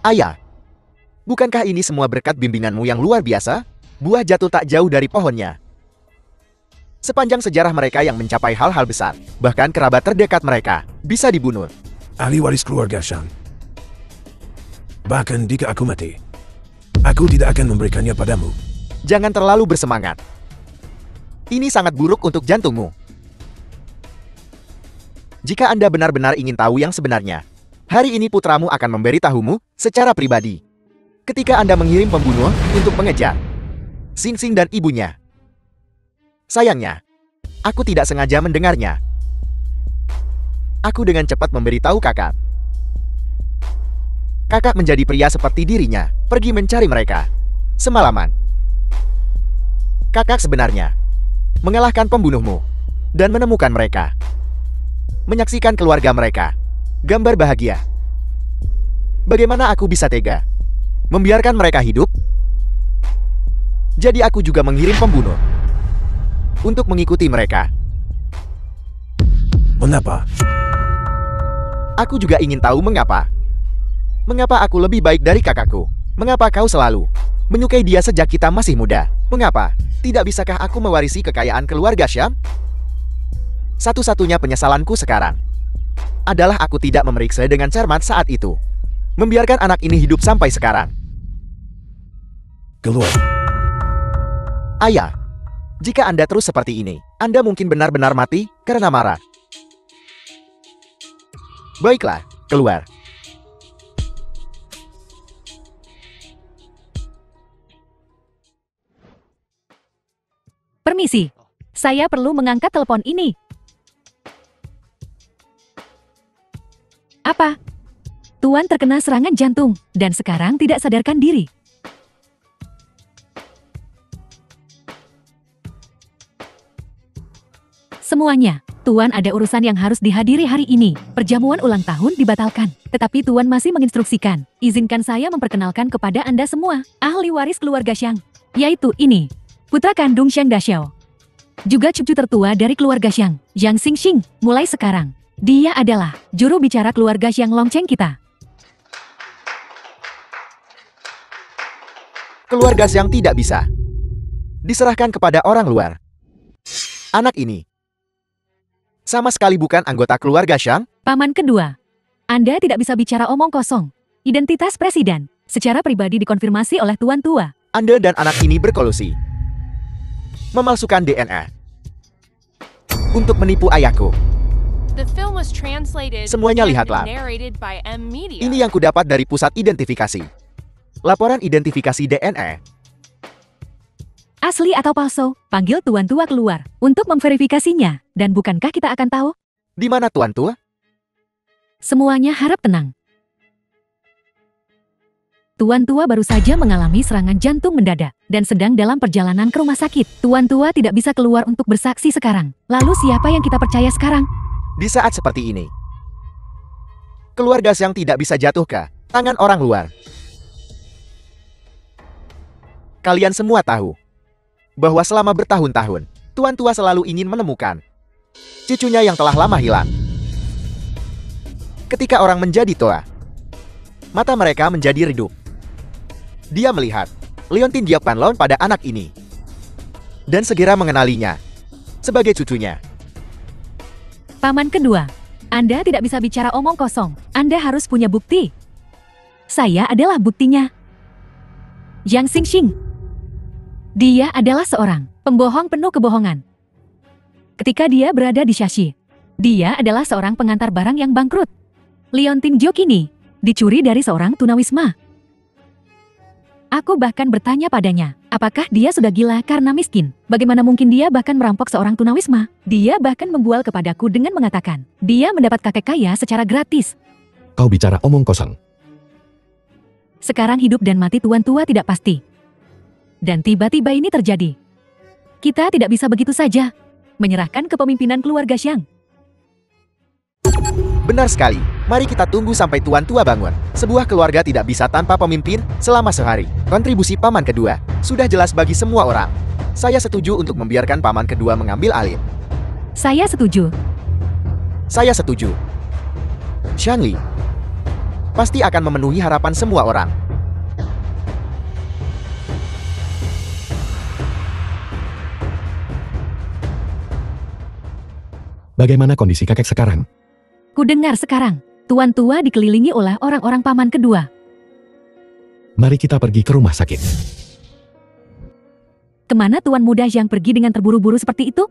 Ayah. Bukankah ini semua berkat bimbinganmu yang luar biasa? Buah jatuh tak jauh dari pohonnya. Sepanjang sejarah mereka yang mencapai hal-hal besar, bahkan kerabat terdekat mereka, bisa dibunuh. Ahli waris keluarga Shang. Bahkan jika aku mati, aku tidak akan memberikannya padamu. Jangan terlalu bersemangat. Ini sangat buruk untuk jantungmu. Jika Anda benar-benar ingin tahu yang sebenarnya, hari ini putramu akan memberitahumu secara pribadi. Ketika Anda mengirim pembunuh untuk mengejar Xing dan ibunya. Sayangnya, aku tidak sengaja mendengarnya. Aku dengan cepat memberitahu kakak. Kakak menjadi pria seperti dirinya, pergi mencari mereka. Semalaman. Kakak sebenarnya mengalahkan pembunuhmu dan menemukan mereka. Menyaksikan keluarga mereka. Gambar bahagia. Bagaimana aku bisa tega membiarkan mereka hidup? Jadi aku juga mengirim pembunuh untuk mengikuti mereka. Mengapa? Aku juga ingin tahu mengapa. Mengapa aku lebih baik dari kakakku? Mengapa kau selalu menyukai dia sejak kita masih muda? Mengapa? Tidak bisakah aku mewarisi kekayaan keluarga Syam? Satu-satunya penyesalanku sekarang adalah aku tidak memeriksa dengan cermat saat itu. Membiarkan anak ini hidup sampai sekarang. Keluar. Ayah, jika Anda terus seperti ini, Anda mungkin benar-benar mati karena marah. Baiklah, keluar. Permisi, saya perlu mengangkat telepon ini. Apa? Tuan terkena serangan jantung dan sekarang tidak sadarkan diri. Semuanya, Tuan ada urusan yang harus dihadiri hari ini. Perjamuan ulang tahun dibatalkan, tetapi Tuan masih menginstruksikan. Izinkan saya memperkenalkan kepada Anda semua, ahli waris keluarga Xiang, yaitu ini, putra kandung Xiang Daxiao. Juga cucu tertua dari keluarga Xiang, Yang Xingxing. Mulai sekarang, dia adalah juru bicara keluarga Xiang Longcheng kita. Keluarga Xiang tidak bisa diserahkan kepada orang luar. Anak ini sama sekali bukan anggota keluarga Xiang. Paman kedua, Anda tidak bisa bicara omong kosong. Identitas presiden secara pribadi dikonfirmasi oleh Tuan Tua. Anda dan anak ini berkolusi memalsukan DNA untuk menipu ayahku. The film was translated Semuanya and lihatlah. narrated by M Media. Ini yang kudapat dari pusat identifikasi. Laporan identifikasi DNA. Asli atau palsu? Panggil Tuan Tua keluar untuk memverifikasinya. Dan bukankah kita akan tahu? Di mana Tuan Tua? Semuanya harap tenang. Tuan Tua baru saja mengalami serangan jantung mendadak dan sedang dalam perjalanan ke rumah sakit. Tuan Tua tidak bisa keluar untuk bersaksi sekarang. Lalu siapa yang kita percaya sekarang? Di saat seperti ini, keluarga Xiang tidak bisa jatuh ke tangan orang luar. Kalian semua tahu bahwa selama bertahun-tahun, Tuan Tua selalu ingin menemukan cucunya yang telah lama hilang. Ketika orang menjadi tua, mata mereka menjadi redup. Dia melihat Leontin Diapanlon pada anak ini dan segera mengenalinya sebagai cucunya. Paman kedua, Anda tidak bisa bicara omong kosong. Anda harus punya bukti. Saya adalah buktinya. Yang Xingxing. Dia adalah seorang pembohong penuh kebohongan. Ketika dia berada di Shashi, dia adalah seorang pengantar barang yang bangkrut. Leontin Jokini dicuri dari seorang tunawisma. Aku bahkan bertanya padanya, apakah dia sudah gila karena miskin? Bagaimana mungkin dia bahkan merampok seorang tunawisma? Dia bahkan membual kepadaku dengan mengatakan, dia mendapat kakek kaya secara gratis. Kau bicara omong kosong. Sekarang hidup dan mati Tuan Tua tidak pasti. Dan tiba-tiba ini terjadi. Kita tidak bisa begitu saja menyerahkan kepemimpinan keluarga Xiang. Benar sekali. Mari kita tunggu sampai Tuan Tua bangun. Sebuah keluarga tidak bisa tanpa pemimpin selama sehari. Kontribusi paman kedua sudah jelas bagi semua orang. Saya setuju untuk membiarkan paman kedua mengambil alih. Saya setuju. Saya setuju. Shanli pasti akan memenuhi harapan semua orang. Bagaimana kondisi kakek sekarang? Kudengar sekarang, Tuan Tua dikelilingi oleh orang-orang paman kedua. Mari kita pergi ke rumah sakit. Kemana Tuan Muda Zhang pergi dengan terburu-buru seperti itu?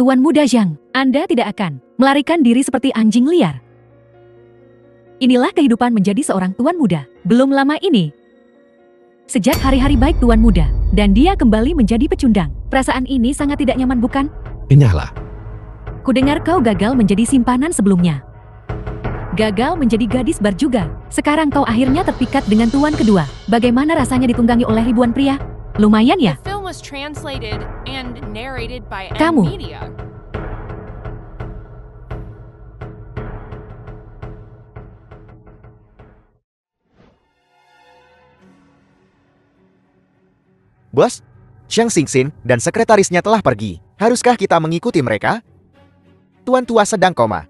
Tuan Muda Zhang, Anda tidak akan melarikan diri seperti anjing liar. Inilah kehidupan menjadi seorang Tuan Muda. Belum lama ini, sejak hari-hari baik Tuan Muda, dan dia kembali menjadi pecundang. Perasaan ini sangat tidak nyaman, bukan? Enyahlah. Kudengar kau gagal menjadi simpanan sebelumnya. Gagal menjadi gadis bar juga. Sekarang kau akhirnya terpikat dengan Tuan kedua. Bagaimana rasanya ditunggangi oleh ribuan pria? Lumayan ya? The film was translated and narrated by M Kamu. Media. Bos, Xiang Xingxin dan sekretarisnya telah pergi. Haruskah kita mengikuti mereka? Tuan tua sedang koma.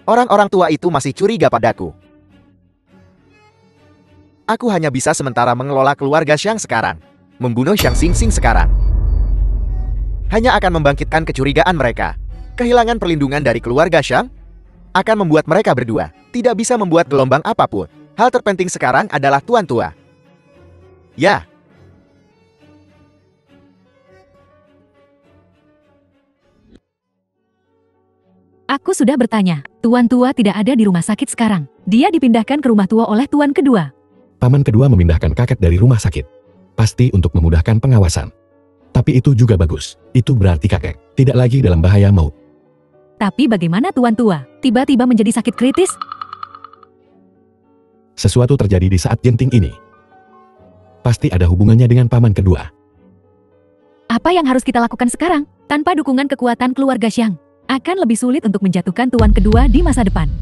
Orang-orang tua itu masih curiga padaku. Aku hanya bisa sementara mengelola keluarga Xiang sekarang. Membunuh Xiang Xingxin sekarang hanya akan membangkitkan kecurigaan mereka. Kehilangan perlindungan dari keluarga Xiang akan membuat mereka berdua tidak bisa membuat gelombang apapun. Hal terpenting sekarang adalah tuan tua. Ya. Aku sudah bertanya. Tuan tua tidak ada di rumah sakit sekarang. Dia dipindahkan ke rumah tua oleh tuan kedua. Paman kedua memindahkan kakek dari rumah sakit. Pasti untuk memudahkan pengawasan. Tapi itu juga bagus. Itu berarti kakek tidak lagi dalam bahaya maut. Tapi bagaimana tuan tua? Tiba-tiba menjadi sakit kritis? Sesuatu terjadi di saat genting ini. Pasti ada hubungannya dengan paman kedua. Apa yang harus kita lakukan sekarang? Tanpa dukungan kekuatan keluarga Xiang, akan lebih sulit untuk menjatuhkan tuan kedua di masa depan.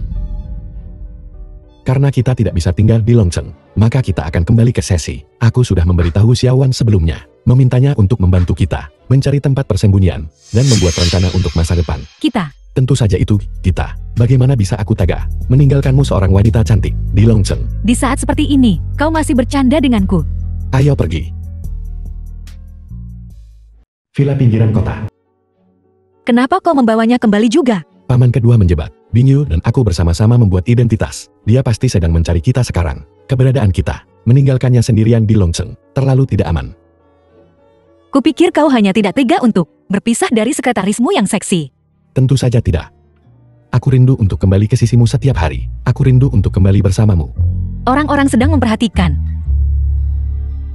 Karena kita tidak bisa tinggal di Longcheng, maka kita akan kembali ke sesi. Aku sudah memberitahu Xiaowan sebelumnya, memintanya untuk membantu kita, mencari tempat persembunyian, dan membuat rencana untuk masa depan. Kita. Tentu saja itu, kita. Bagaimana bisa aku tega, meninggalkanmu seorang wanita cantik, di Longcheng. Di saat seperti ini, kau masih bercanda denganku. Ayo pergi. Villa pinggiran kota. Kenapa kau membawanya kembali juga? Paman kedua menjebak. Bingyu dan aku bersama-sama membuat identitas. Dia pasti sedang mencari kita sekarang. Keberadaan kita, meninggalkannya sendirian di Longcheng, terlalu tidak aman. Kupikir kau hanya tidak tega untuk berpisah dari sekretarismu yang seksi. Tentu saja tidak. Aku rindu untuk kembali ke sisimu setiap hari. Aku rindu untuk kembali bersamamu. Orang-orang sedang memperhatikan.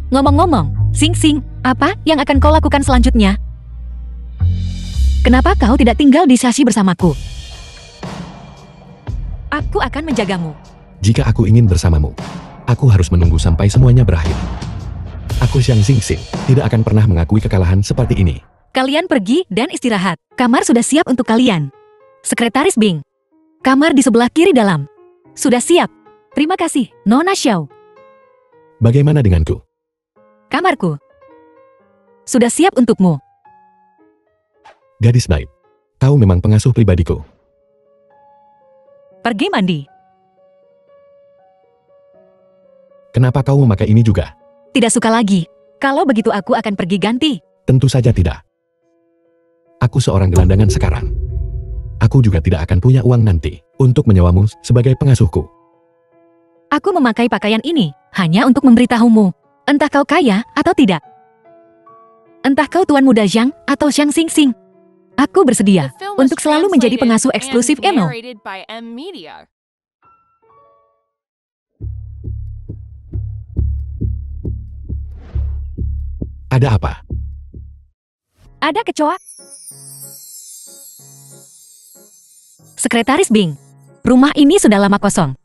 Ngomong-ngomong, Xingxin, apa yang akan kau lakukan selanjutnya? Kenapa kau tidak tinggal di Shashi bersamaku? Aku akan menjagamu. Jika aku ingin bersamamu, aku harus menunggu sampai semuanya berakhir. Aku Xiang Xingxin, tidak akan pernah mengakui kekalahan seperti ini. Kalian pergi dan istirahat. Kamar sudah siap untuk kalian. Sekretaris Bing. Kamar di sebelah kiri dalam. Sudah siap. Terima kasih, Nona Xiao. Bagaimana denganku? Kamarku sudah siap untukmu. Gadis baik, kau memang pengasuh pribadiku. Pergi mandi. Kenapa kau memakai ini juga? Tidak suka lagi. Kalau begitu aku akan pergi ganti. Tentu saja tidak. Aku seorang gelandangan sekarang. Aku juga tidak akan punya uang nanti untuk menyewamu sebagai pengasuhku. Aku memakai pakaian ini hanya untuk memberitahumu. Entah kau kaya atau tidak. Entah kau tuan muda Zhang atau Xiang Xingxin. Aku bersedia The film was untuk selalu menjadi translated pengasuh eksklusif and Emo. narrated by M Media. Ada apa? Ada kecoa. Sekretaris Bing, rumah ini sudah lama kosong.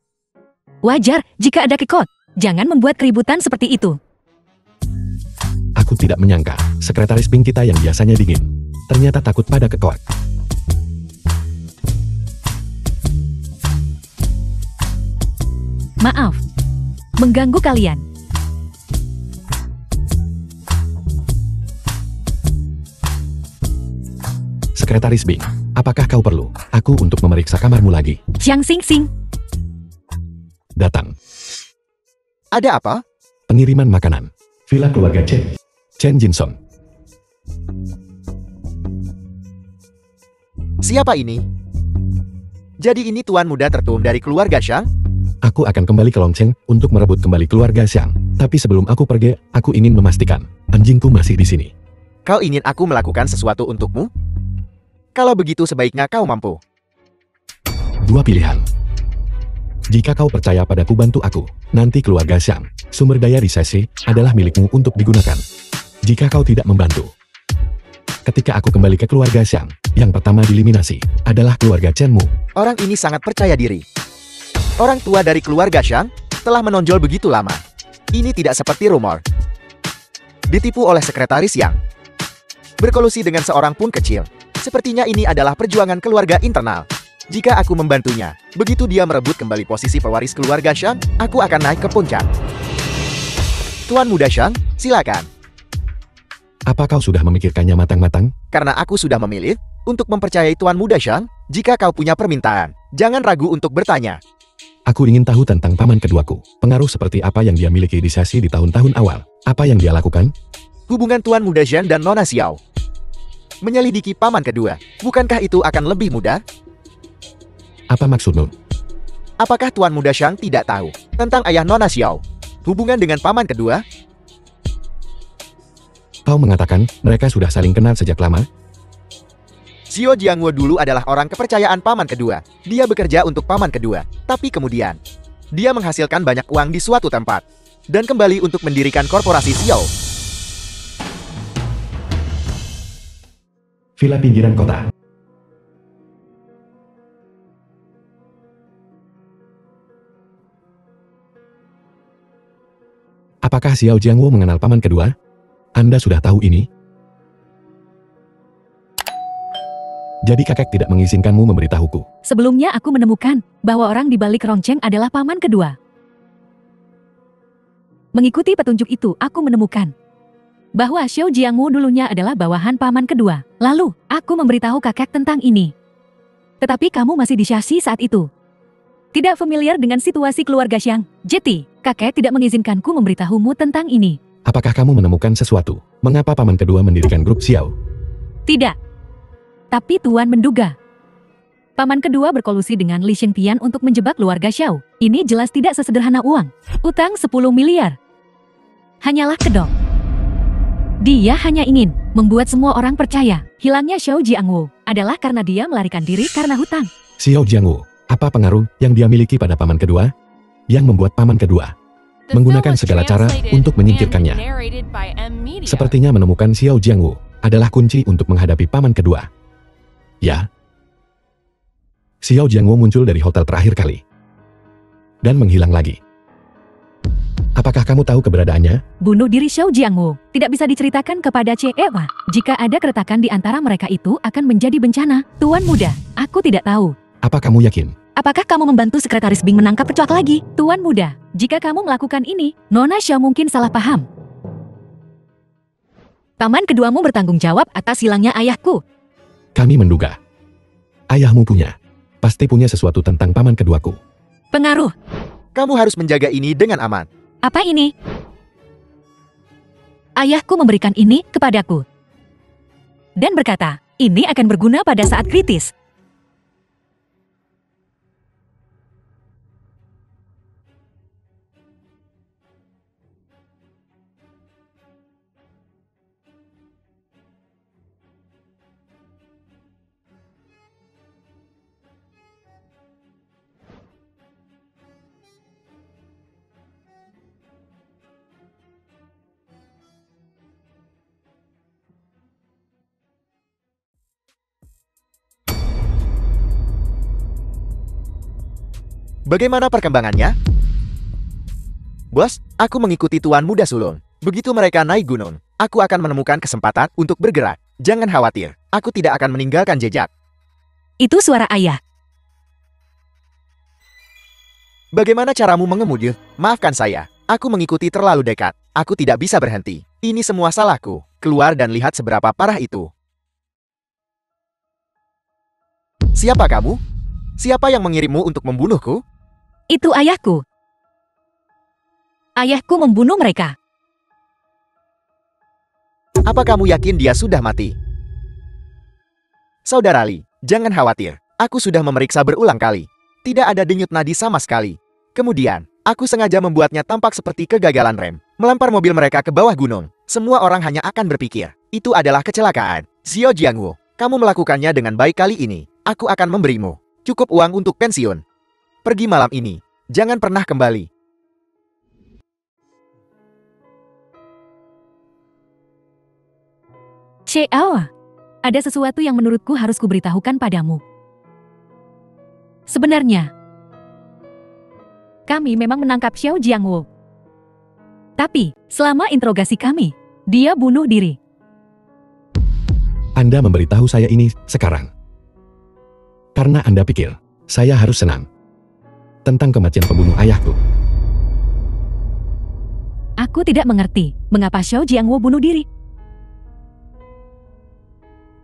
Wajar jika ada kekot. Jangan membuat keributan seperti itu. Aku tidak menyangka, sekretaris Bing kita yang biasanya dingin, ternyata takut pada kecoak. Maaf, mengganggu kalian. Sekretaris Bing, apakah kau perlu aku untuk memeriksa kamarmu lagi? Xiang Xingxin, Datang. Ada apa? Pengiriman makanan. Villa keluarga Chen. Chen Jinsong. Siapa ini? Jadi ini tuan muda tertum dari keluarga Xiang? Aku akan kembali ke Longcheng untuk merebut kembali keluarga Xiang. Tapi sebelum aku pergi, aku ingin memastikan anjingku masih di sini. Kau ingin aku melakukan sesuatu untukmu? Kalau begitu sebaiknya kau mampu. Dua pilihan. Jika kau percaya padaku, bantu aku. Nanti keluarga Xiang, sumber daya di sesi, adalah milikmu untuk digunakan. Jika kau tidak membantu, ketika aku kembali ke keluarga Xiang, yang pertama dieliminasi adalah keluarga Chenmu. Orang ini sangat percaya diri. Orang tua dari keluarga Xiang telah menonjol begitu lama. Ini tidak seperti rumor. ditipu oleh sekretaris yang berkolusi dengan seorang pun kecil. Sepertinya ini adalah perjuangan keluarga internal. Jika aku membantunya, begitu dia merebut kembali posisi pewaris keluarga Shang, aku akan naik ke puncak. Tuan Muda Shang, silakan. Apa kau sudah memikirkannya matang-matang? Karena aku sudah memilih untuk mempercayai Tuan Muda Shang, jika kau punya permintaan, jangan ragu untuk bertanya. Aku ingin tahu tentang paman keduaku. Pengaruh seperti apa yang dia miliki di Shaxi di tahun-tahun awal? Apa yang dia lakukan? Hubungan Tuan Muda Zhang dan Nona Xiao. Menyelidiki paman kedua, bukankah itu akan lebih mudah? Apa maksudmu? Apakah Tuan Muda Shang tidak tahu tentang ayah Nona Xiao? Hubungan dengan paman kedua? Kau mengatakan mereka sudah saling kenal sejak lama? Xiao Jiangwo dulu adalah orang kepercayaan paman kedua. Dia bekerja untuk paman kedua, tapi kemudian dia menghasilkan banyak uang di suatu tempat dan kembali untuk mendirikan korporasi Xiao. Villa pinggiran kota. Apakah Xiao Jiangwo mengenal paman kedua? Anda sudah tahu ini? Jadi kakek tidak mengizinkanmu memberitahuku. Sebelumnya aku menemukan bahwa orang di balik Rongcheng adalah paman kedua. Mengikuti petunjuk itu, aku menemukan bahwa Xiao Jiangwu dulunya adalah bawahan paman kedua. Lalu, aku memberitahu kakek tentang ini. Tetapi kamu masih di Shaxi saat itu. Tidak familiar dengan situasi keluarga Xiang. Jadi, kakek tidak mengizinkanku memberitahumu tentang ini. Apakah kamu menemukan sesuatu? Mengapa paman kedua mendirikan grup Xiao? Tidak. Tapi Tuan menduga paman kedua berkolusi dengan Li Xingtian untuk menjebak keluarga Xiao. Ini jelas tidak sesederhana uang. Utang 10 miliar. Hanyalah kedok. Dia hanya ingin membuat semua orang percaya hilangnya Xiao Jiangwu adalah karena dia melarikan diri karena hutang. Xiao Jiangwu, apa pengaruh yang dia miliki pada paman kedua? Yang membuat paman kedua The menggunakan film was segala cara translated untuk and menyingkirkannya. narrated by M Media. Sepertinya menemukan Xiao Jiangwu adalah kunci untuk menghadapi paman kedua. Ya. Xiao Jiangwu muncul dari hotel terakhir kali dan menghilang lagi. Apakah kamu tahu keberadaannya? Bunuh diri Xiao Jiangwu tidak bisa diceritakan kepada Ewa. Jika ada keretakan di antara mereka itu akan menjadi bencana. Tuan muda, aku tidak tahu. Apa kamu yakin? Apakah kamu membantu sekretaris Bing menangkap pecuak lagi? Tuan muda, jika kamu melakukan ini, Nona Xiao mungkin salah paham. Paman keduamu bertanggung jawab atas hilangnya ayahku. Kami menduga. Ayahmu pasti punya sesuatu tentang paman keduaku. Pengaruh. Kamu harus menjaga ini dengan aman. Apa ini? Ayahku memberikan ini kepadaku. Dan berkata, ini akan berguna pada saat kritis. Bagaimana perkembangannya? Bos, aku mengikuti Tuan Muda Sulung. Begitu mereka naik gunung, aku akan menemukan kesempatan untuk bergerak. Jangan khawatir, aku tidak akan meninggalkan jejak. Itu suara ayah. Bagaimana caramu mengemudi? Maafkan saya, aku mengikuti terlalu dekat. Aku tidak bisa berhenti. Ini semua salahku. Keluar dan lihat seberapa parah itu. Siapa kamu? Siapa yang mengirimmu untuk membunuhku? Itu ayahku. Ayahku membunuh mereka. Apa kamu yakin dia sudah mati? Saudara Li, jangan khawatir. Aku sudah memeriksa berulang kali. Tidak ada denyut nadi sama sekali. Kemudian, aku sengaja membuatnya tampak seperti kegagalan rem. Melempar mobil mereka ke bawah gunung. Semua orang hanya akan berpikir, itu adalah kecelakaan. Xiao Jiangwu, kamu melakukannya dengan baik kali ini. Aku akan memberimu cukup uang untuk pensiun. Pergi malam ini. Jangan pernah kembali. Xiao, ada sesuatu yang menurutku harus kuberitahukan padamu. Sebenarnya, kami memang menangkap Xiao Jiangwu. Tapi, selama interogasi kami, Dia bunuh diri. Anda memberitahu saya ini sekarang. Karena Anda pikir, saya harus senang. Tentang kematian pembunuh ayahku. Aku tidak mengerti mengapa Xiao Jiangwo bunuh diri.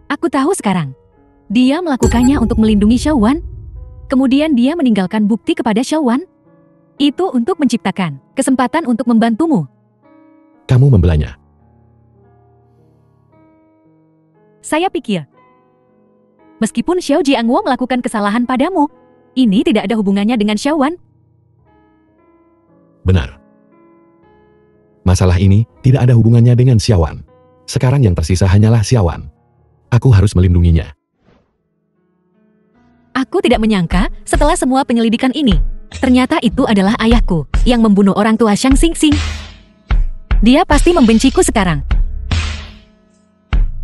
Aku tahu sekarang. Dia melakukannya untuk melindungi Xiao Wan. Kemudian dia meninggalkan bukti kepada Xiao Wan. Itu untuk menciptakan kesempatan untuk membantumu. Kamu membelanya. Saya pikir, meskipun Xiao Jiangwo melakukan kesalahan padamu, ini tidak ada hubungannya dengan Xiao Wan. Benar. Masalah ini tidak ada hubungannya dengan Xiaowan. Sekarang yang tersisa hanyalah Xiaowan. Aku harus melindunginya. Aku tidak menyangka setelah semua penyelidikan ini, ternyata itu adalah ayahku yang membunuh orang tua Shang Xingxing. Dia pasti membenciku sekarang.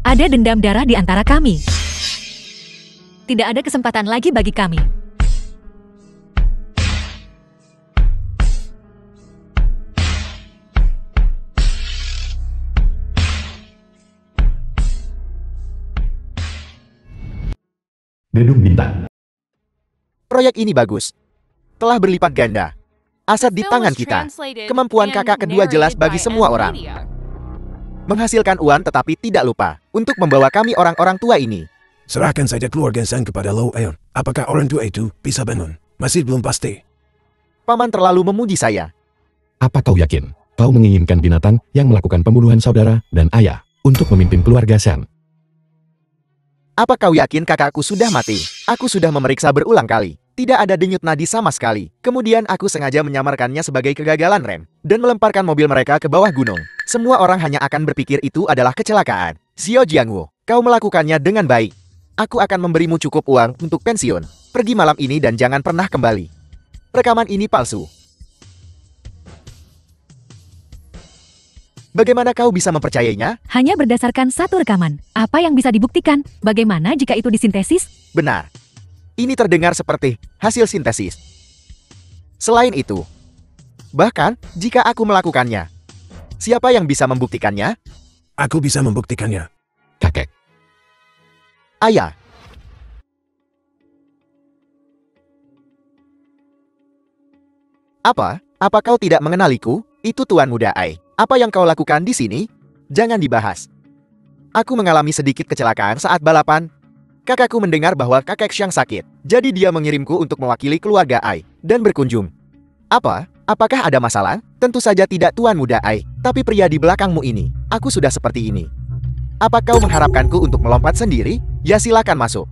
Ada dendam darah di antara kami. Tidak ada kesempatan lagi bagi kami. Gedung Bintang. Proyek ini bagus. Telah berlipat ganda. Aset di Film tangan was kita. translated Kemampuan and kakak kedua jelas narrated bagi by semua M orang. Media. Menghasilkan uang tetapi tidak lupa untuk membawa kami orang-orang tua ini. Serahkan saja keluarga Sang kepada Lo Aeon. Apakah orang tua itu bisa bangun? Masih belum pasti. Paman terlalu memuji saya. Apa kau yakin? Kau menginginkan binatang yang melakukan pembunuhan saudara dan ayah untuk memimpin keluarga Shan? Apa kau yakin kakakku sudah mati? Aku sudah memeriksa berulang kali. Tidak ada denyut nadi sama sekali. Kemudian aku sengaja menyamarkannya sebagai kegagalan rem dan melemparkan mobil mereka ke bawah gunung. Semua orang hanya akan berpikir itu adalah kecelakaan. Xiao Jiangwo, kau melakukannya dengan baik. Aku akan memberimu cukup uang untuk pensiun. Pergi malam ini dan jangan pernah kembali. Rekaman ini palsu. Bagaimana kau bisa mempercayainya? Hanya berdasarkan satu rekaman. Apa yang bisa dibuktikan? Bagaimana jika itu disintesis? Benar. Ini terdengar seperti hasil sintesis. Selain itu, bahkan jika aku melakukannya, siapa yang bisa membuktikannya? Aku bisa membuktikannya. Kakek. Ayah. Apa? Apa kau tidak mengenaliku? Itu Tuan Muda Ai. Apa yang kau lakukan di sini? Jangan dibahas. Aku mengalami sedikit kecelakaan saat balapan. Kakakku mendengar bahwa kakek Xiang sakit. Jadi dia mengirimku untuk mewakili keluarga Ai dan berkunjung. Apa? Apakah ada masalah? Tentu saja tidak Tuan Muda Ai. Tapi pria di belakangmu ini, aku sudah seperti ini. Apa kau mengharapkanku untuk melompat sendiri? Ya silakan masuk.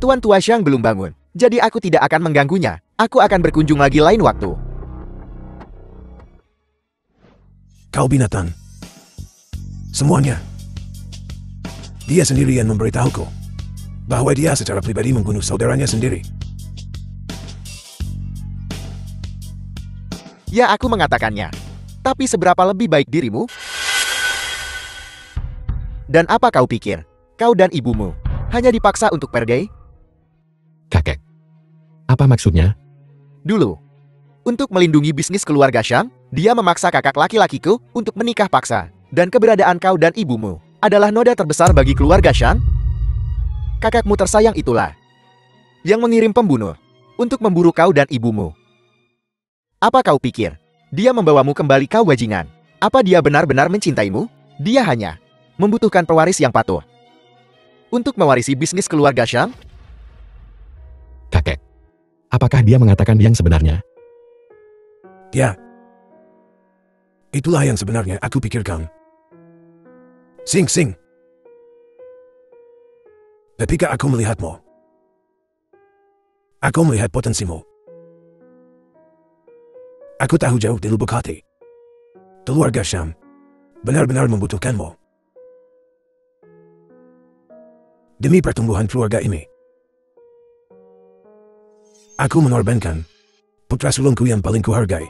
Tuan Tua Xiang belum bangun. Jadi aku tidak akan mengganggunya. Aku akan berkunjung lagi lain waktu. Kau binatang. Semuanya. Dia sendiri yang memberitahuku bahwa dia secara pribadi membunuh saudaranya sendiri. Ya, aku mengatakannya. Tapi seberapa lebih baik dirimu? Dan apa kau pikir? Kau dan ibumu hanya dipaksa untuk pergi? Kakek. Apa maksudnya? Dulu, untuk melindungi bisnis keluarga Xiang, dia memaksa kakak laki-lakiku untuk menikah paksa. Dan keberadaan kau dan ibumu adalah noda terbesar bagi keluarga Xiang. Kakakmu tersayang itulah yang mengirim pembunuh untuk memburu kau dan ibumu. Apa kau pikir? Dia membawamu kembali ke Wajingan. Apa dia benar-benar mencintaimu? Dia hanya membutuhkan pewaris yang patuh untuk mewarisi bisnis keluarga Xiang. Kakek. Apakah dia mengatakan yang sebenarnya? Ya. Itulah yang sebenarnya aku pikirkan. Sing Sing. Ketika aku melihatmu, aku melihat potensimu. Aku tahu jauh di lubuk hati keluarga Xiang benar-benar membutuhkanmu. Demi pertumbuhan keluarga ini, aku mengorbankan putra sulungku yang paling kuhargai.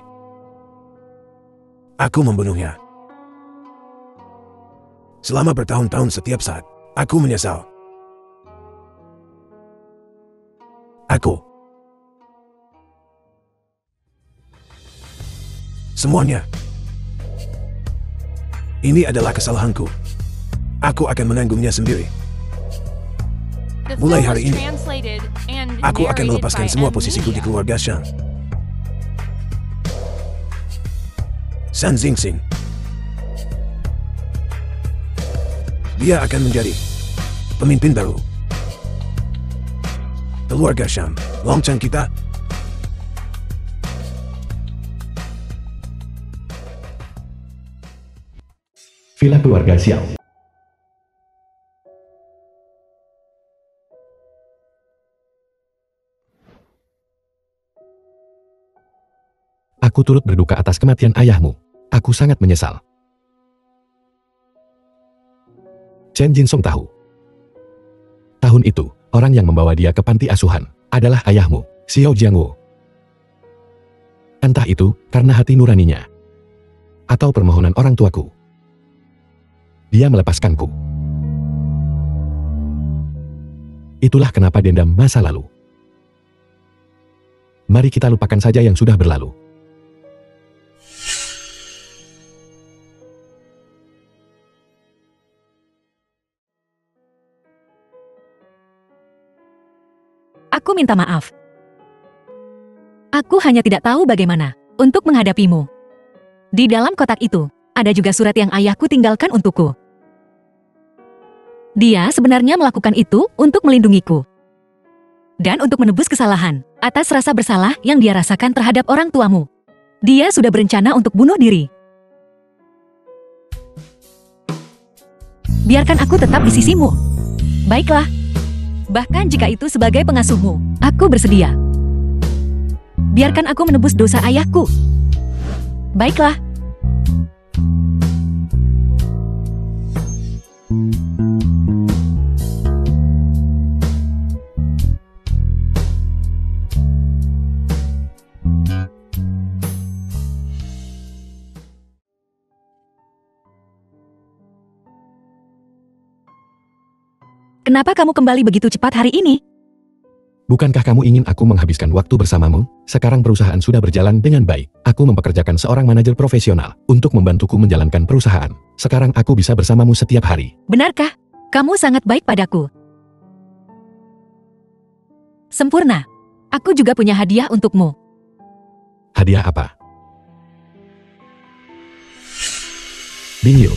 Aku membunuhnya. Selama bertahun-tahun setiap saat, aku menyesal. semuanya. Ini adalah kesalahanku. Aku akan menanggungnya sendiri. The Mulai film hari was ini, translated and Aku akan narrated melepaskan by semua M. posisiku di Media. keluarga Shang. San Xingxing. Dia akan menjadi pemimpin baru. Keluarga Shang, lonceng kita. Villa keluarga Xiao. Aku turut berduka atas kematian ayahmu. Aku sangat menyesal. Chen Jinsong tahu. Tahun itu, orang yang membawa dia ke panti asuhan adalah ayahmu, Xiao Jiangwo. Entah itu karena hati nuraninya atau permohonan orang tuaku. Dia melepaskanku. Itulah kenapa dendam masa lalu. Mari kita lupakan saja yang sudah berlalu. Aku minta maaf. Aku hanya tidak tahu bagaimana untuk menghadapimu. Di dalam kotak itu, ada juga surat yang ayahku tinggalkan untukku. Dia sebenarnya melakukan itu untuk melindungiku. Dan untuk menebus kesalahan atas rasa bersalah yang dia rasakan terhadap orang tuamu. Dia sudah berencana untuk bunuh diri. Biarkan aku tetap di sisimu. Baiklah. Bahkan jika itu sebagai pengasuhmu, aku bersedia. Biarkan aku menebus dosa ayahku. Baiklah. Kenapa kamu kembali begitu cepat hari ini? Bukankah kamu ingin aku menghabiskan waktu bersamamu? Sekarang perusahaan sudah berjalan dengan baik. Aku mempekerjakan seorang manajer profesional untuk membantuku menjalankan perusahaan. Sekarang aku bisa bersamamu setiap hari. Benarkah? Kamu sangat baik padaku. Sempurna. Aku juga punya hadiah untukmu. Hadiah apa? Bingyo.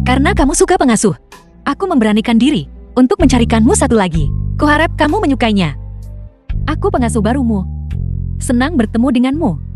Karena kamu suka pengasuh, aku memberanikan diri untuk mencarikanmu satu lagi. Kuharap kamu menyukainya. Aku pengasuh barumu. Senang bertemu denganmu.